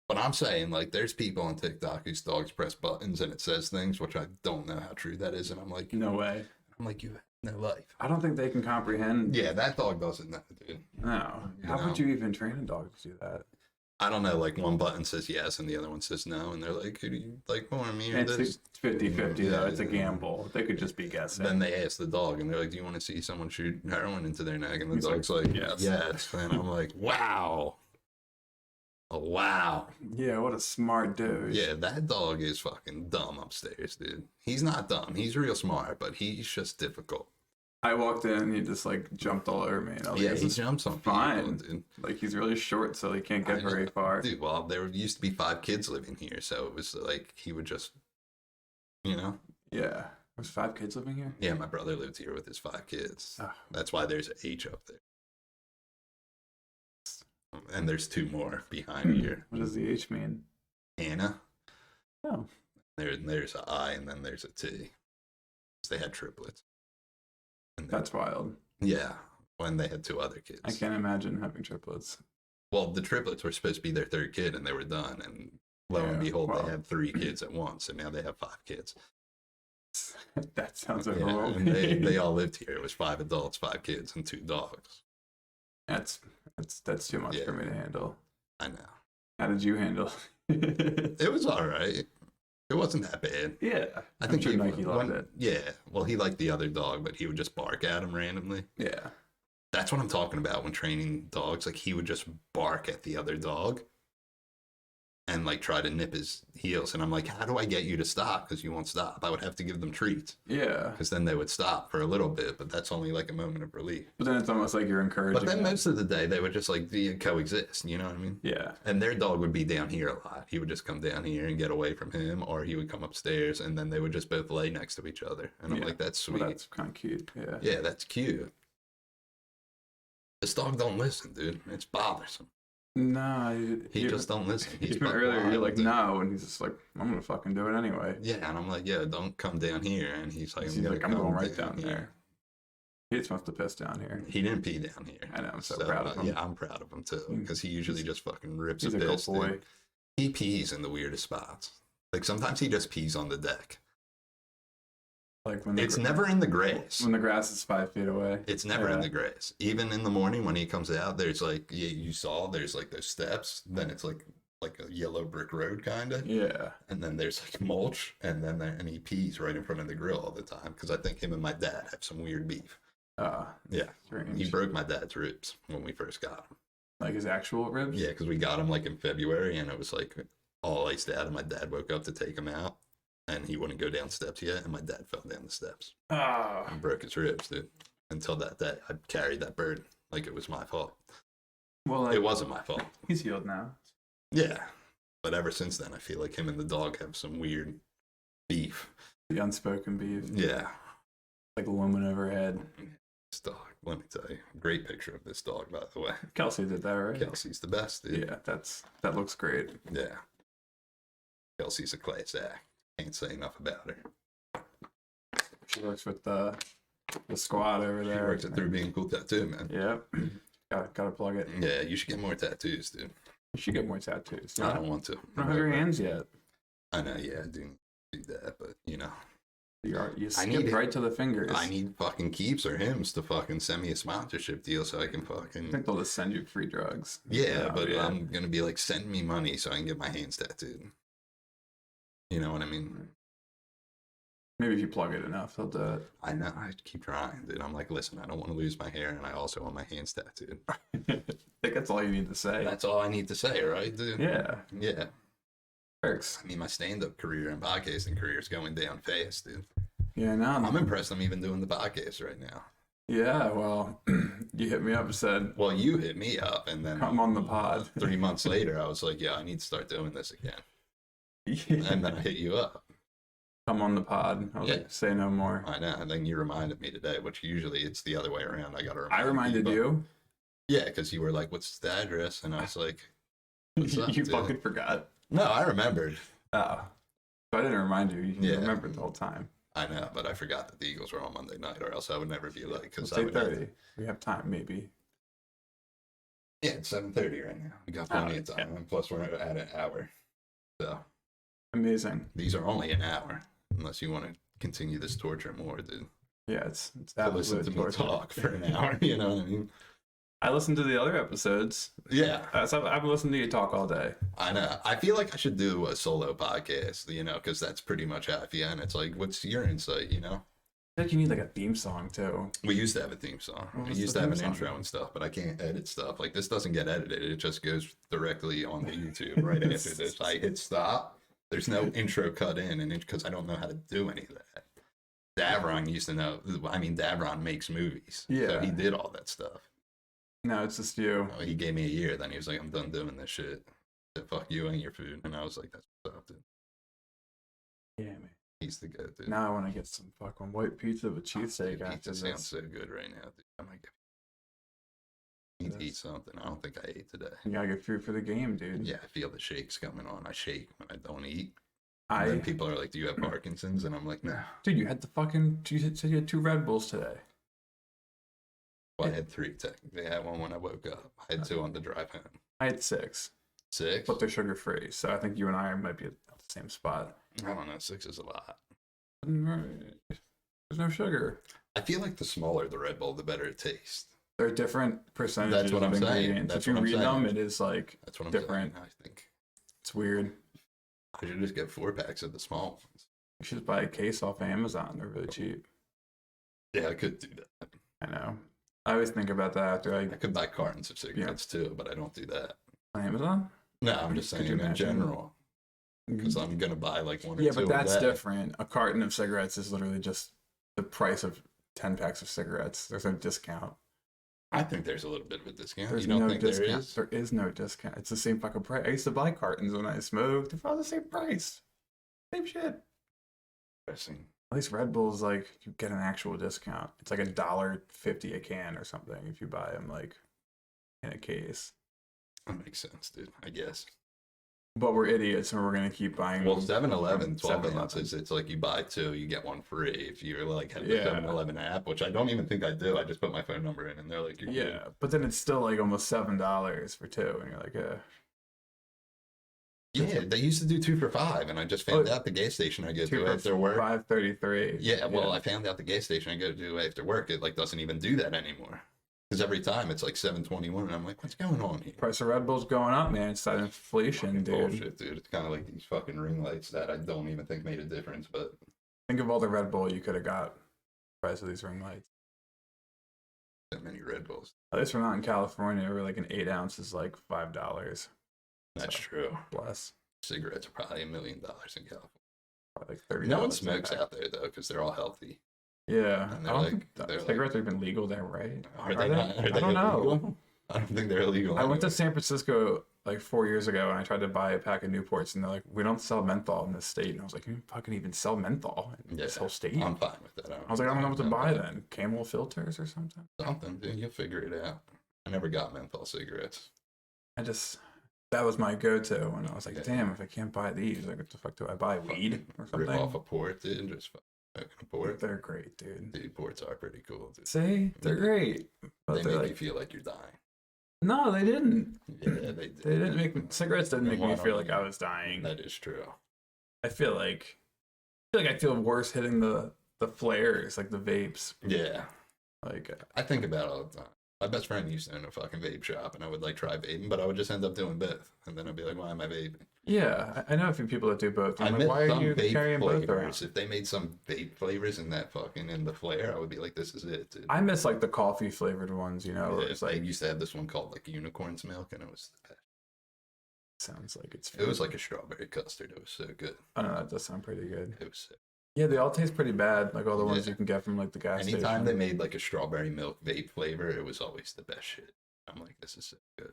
But I'm saying, like, there's people on TikTok whose dogs press buttons and it says things, which I don't know how true that is. And I'm like, No way. you their life. I don't think they can comprehend. Yeah, that dog doesn't know, dude. No. You How know? would you even train a dog to do that? I don't know, like one button says yes and the other one says no, and they're like, who do you like more, me or this? It's 50-50 though. Yeah, It's a gamble. They could just be guessing. Then they ask the dog and they're like, do you want to see someone shoot heroin into their neck? And the He's dog's like, like, yes. yes. And I'm like, wow. Oh, wow. Yeah, what a smart dude. Yeah, that dog is fucking dumb upstairs, dude. He's not dumb. He's real smart, but he's just difficult. I walked in and he just like jumped all over me. And I was Yeah, like, he this is jumps on fine. people, dude. Like he's really short, so he can't get I know. very far. Dude, well, there used to be 5 kids living here, so it was like he would just, you know? Yeah. There's 5 kids living here? Yeah, my brother lived here with his 5 kids. Oh. That's why there's an H up there. And there's 2 more behind here. What does the H mean? Anna. Oh. There's an I, and then there's a T. They had triplets. And That's wild. yeah, when they had 2 other kids. I can't imagine having triplets. Well, the triplets were supposed to be their 3rd kid, and they were done. And lo and Yeah, behold, wow. they had 3 kids at once, and now they have 5 kids. That sounds Yeah, overwhelming. and they all lived here. It was 5 adults, 5 kids, and 2 dogs. That's too much Yeah. for me to handle. I know. How did you handle? It was all right. It wasn't that bad. Yeah, I think sure he Nike loved it. Yeah, well, he liked the other dog, but he would just bark at him randomly. Yeah, That's what I'm talking about when training dogs. Like, he would just bark at the other dog and, like, try to nip his heels. And I'm like, how do I get you to stop? Because you won't stop. I would have to give them treats. yeah. Because then they would stop for a little bit, but that's only, like, a moment of relief. But then it's almost like you're encouraging. But then them. most of the day, they would just, like, coexist. You know what I mean? Yeah, And their dog would be down here a lot. He would just come down here and get away from him, or he would come upstairs, and then they would just both lay next to each other. And I'm Yeah. like, that's sweet. well, that's kind of cute. Yeah. Yeah, that's cute. This dog don't listen, dude. It's bothersome. Nah, He just don't listen. He's even fucking earlier, you're wild, like, dude. no, and he's just like, I'm gonna fucking do it anyway. Yeah, and I'm like, yeah, don't come down here. And he's like, He's like, I'm come going right down there. He just wants to piss down here. He didn't pee down here. I know, I'm so proud of him. Yeah, I'm proud of him too, because he usually just fucking rips He's a a good piss. boy. Dude. He pees in the weirdest spots. Like, sometimes he just pees on the deck. Like when It's never in the grass. when the grass is 5 feet away. It's never in Yeah. the grass. Even in the morning when he comes out, there's like, yeah, you saw, there's like those steps. Then it's like a yellow brick road kind of. Yeah. And then there's like mulch, and then and he pees right in front of the grill all the time, because I think him and my dad have some weird beef. Yeah, Strange. he broke my dad's ribs when we first got him. Like his actual ribs? Yeah, because we got him like in February, and it was like all iced out, and my dad woke up to take him out, and he wouldn't go down steps yet, and my dad fell down the steps Ah. and broke his ribs, dude. Until that day, I carried that burden like it was my fault. Well, like, It wasn't my fault. he's healed now. Yeah, but ever since then, I feel like him and the dog have some weird beef. The unspoken beef. Yeah. Like looming overhead. This dog, let me tell you, great picture of this dog, by the way. Kelsey did that, right? Kelsey's the best, dude. Yeah, that looks great. Yeah. Kelsey's a class act. Can't say enough about her. She works with the squad over She there. works at 3 Being Cool Tattoo, man. Yep. Gotta plug it. Yeah, you should get more tattoos, dude. You should get more tattoos. I don't want to. don't have your hands yet. I know, yeah, I do that, but you know. You I skipped need- right to the fingers. I need fucking Keeps or Hims to fucking send me a sponsorship deal so I can I fucking. think they'll just send you free drugs. Yeah, Oh, but yeah. I'm gonna be like, send me money so I can get my hands tattooed. You know what I mean? Maybe if you plug it enough, they'll do it. I know. I keep trying, dude. I'm like, listen, I don't want to lose my hair, and I also want my hands tattooed. I think that's all you need to say. That's all I need to say, right, dude? Yeah, Yeah. works. I mean, my stand-up career and podcasting career is going down fast, dude. Yeah, no, I'm impressed I'm even doing the podcast right now. yeah. Well, you hit me up and said, Well, you hit me up, and then "Come on the pod." 3 months later, I was like, yeah, I need to start doing this again. Yeah. And then I hit you up. Come on the pod. I was Yeah. like, say no more. I know. And then you reminded me today, which usually it's the other way around. I got to remind I reminded but- you. Yeah, because you were like, what's the address? And I was like, what's up, You dude? fucking forgot. No, I remembered. Oh, so I didn't remind you. You Yeah. remembered the whole time. I know, but I forgot that the Eagles were on Monday night, or else I would never be like, because It's I would have 8:30. We have time, maybe. Yeah, it's 7:30 right now. We got plenty of time, and plus we're at an hour. So Amazing. these are only an hour, unless you want to continue this torture more, dude. Yeah, it's to listen absolute to me torture. talk for an hour. You know what I mean? I listened to the other episodes. Yeah. So I've listened to you talk all day. I know. I feel like I should do a solo podcast, you know, because that's pretty much how I feel. And it's like, what's your insight, you know? I think you need like a theme song too. We used to have a theme song. What We was used the to have an theme song? intro and stuff, but I can't edit stuff. Like, this doesn't get edited. It just goes directly on the YouTube right after this. I hit stop. There's no intro cut in, and because I don't know how to do any of that. Davron used to know. I mean, Davron makes movies. So Yeah. he did all that stuff. No, it's just you. He gave me a year. Then he was like, I'm done doing this shit. He said, fuck you and your food. And I was like, that's what's up, dude. Yeah, man. He's the good dude. Now I want to get some fucking white pizza with cheesesteak Dude, after pizza sounds this. so good right now, dude. I might need to eat something. I don't think I ate today. You gotta get food for the game, dude. Yeah, I feel the shakes coming on. I shake when I don't eat. And then people are like, do you have Parkinson's? And I'm like, no. Dude, you had you said you had 2 Red Bulls today. Well, I had 3 technically. I had one when I woke up. I had 2 on the drive home. I had 6, 6? but they're sugar free. So I think you and I might be at the same spot. I don't know. 6 is a lot. There's no sugar. I feel like the smaller the Red Bull, the better it tastes. They're different percentages That's what of I'm saying. ingredients. That's If you what I'm read them, saying. it is like That's what I'm different. saying. I think It's weird. I should just get 4 packs of the small ones. You should just buy a case off Amazon. They're really cheap. Yeah, I could do that. I know. I always think about that after I could buy cartons of cigarettes too, but I don't do that. on Amazon. No, I'm just Could saying you in imagine? general. Because I'm going to buy like 1 or 2 Yeah, but of that's that. different. A carton of cigarettes is literally just the price of 10 packs of cigarettes. There's no discount. I think there's a little bit of a discount. There's You don't no think discount. there is? There is no discount. It's the same fucking price. I used to buy cartons when I smoked. They're all the same price. Same shit. Interesting. At least Red Bull's like you get an actual discount. It's like $1.50 a can or something if you buy them like in a case. That makes sense, dude. I guess. But we're idiots and we're gonna keep buying. Well, them 7-Eleven, from 12 7-Eleven. ounces, it's like you buy 2, you get 1 free. If you're like have the Yeah. 7-Eleven app, which I don't even think I do. I just put my phone number in and they're like, you're Yeah, good. but then it's still like almost $7 for 2, and you're like, Yeah, they used to do 2 for $5, and I just found out the gas station I go 2 to for after work. $5.33. Yeah, well, I found out the gas station I go to after work, it like doesn't even do that anymore. Because every time it's like $7.21, and I'm like, what's going on here? Price of Red Bull's going up, man. It's that inflation, dude. Bullshit, dude. It's kind of like these fucking ring lights that I don't even think made a difference, but Think of all the Red Bull you could have got. Price of these ring lights. that many Red Bulls. At least we're not in California, where like an 8 ounce is like $5. That's So, true. Plus, Cigarettes are probably $1 million in California. probably like $30. No one a smokes pack. out there though, because they're all healthy. Yeah, And I they're don't like- think they're like- cigarettes are even legal there, right? Are they not? Are I they don't know. illegal? I don't think they're illegal. I went to anyway. San Francisco like 4 years ago and I tried to buy a pack of Newports and they're like, we don't sell menthol in this state. And I was like, you fucking even sell menthol in this Yeah, whole state? I'm fine with that. I was like, I don't know what to buy then. Camel filters or something? Something, dude. You'll figure it out. I never got menthol cigarettes. That was my go-to. And I was like, Yeah. damn, if I can't buy these, like, what the fuck do I buy? Weed or Rip something? off a port, dude. Just fucking smoking a port. They're great, dude. Dude, ports are pretty cool, dude. See? They're Yeah. great. But They they're make like, you feel like you're dying. no, they didn't. Yeah, they did. They didn't make me, cigarettes didn't make Well, me I don't feel like know. I was dying. That is true. I feel like I feel worse hitting the flares, like the vapes. Yeah. Like I think about it all the time. My best friend used to own a fucking vape shop, and I would like try vaping, but I would just end up doing both. And then I'd be like, why am I vaping? yeah, I know a few people that do both. I I'm like, miss why are some you vape carrying both flavors. around? If they made some vape flavors in that fucking in the flare, I would be like, this is it, dude. I miss like the coffee flavored ones, you know. Where Yeah, it's they like used to have this one called like unicorn's milk, and it was sounds like it's. it was like a strawberry custard. It was so good. I don't know. That does sound pretty good. It was sick. Yeah, they all taste pretty bad. Like all the ones Yeah. you can get from like the gas Anytime station. they made like a strawberry milk vape flavor, it was always the best shit. I'm like, this is so good.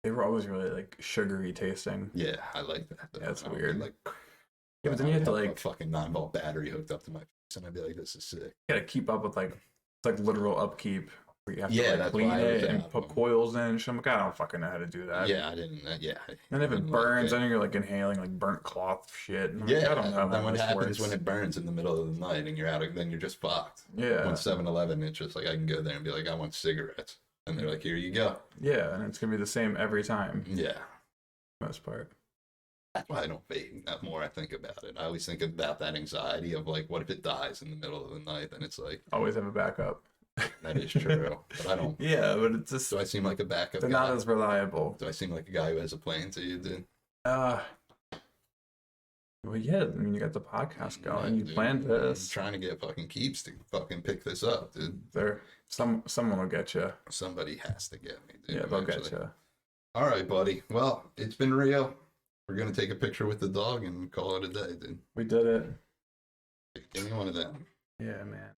They were always really like sugary tasting. Yeah, I like that. Though. Yeah, it's I would be weird. Like, Yeah, but then you have to a like fucking 9-volt battery hooked up to my face, and I'd be like, this is sick. you gotta keep up with like it's like literal upkeep where you have Yeah, to like that's clean why I was it and out. put coils in. And shit. I'm like, I don't fucking know how to do that. Yeah, I didn't. Yeah. And if I it didn't like burns, it. then you're like inhaling like burnt cloth shit. And I'm Yeah, like, I don't know then how what this happens works. when it burns in the middle of the night and you're out of, then you're just fucked. Yeah. When 7-Eleven, it's just like I can go there and be like, I want cigarettes. And they're like, here you go. Yeah, and it's gonna be the same every time, Yeah. for the most part. That's why I don't vape. The more I think about it, I always think about that anxiety of like, what if it dies in the middle of the night? And it's like, Always have a backup. that is true. But I don't. Yeah, but it's just Do I seem like a backup they're guy? not as reliable. Do I seem like a guy who has a plan to you, dude? Well, yeah. I mean, you got the podcast going. Yeah, You dude, planned I'm this. trying to get fucking Keeps to fucking pick this up, dude. Someone will get you. Somebody has to get me, dude. Yeah, they'll get eventually. you. All right, buddy. Well, it's been real. We're gonna take a picture with the dog and call it a day, dude. We did it. Give me one of them. Yeah, man.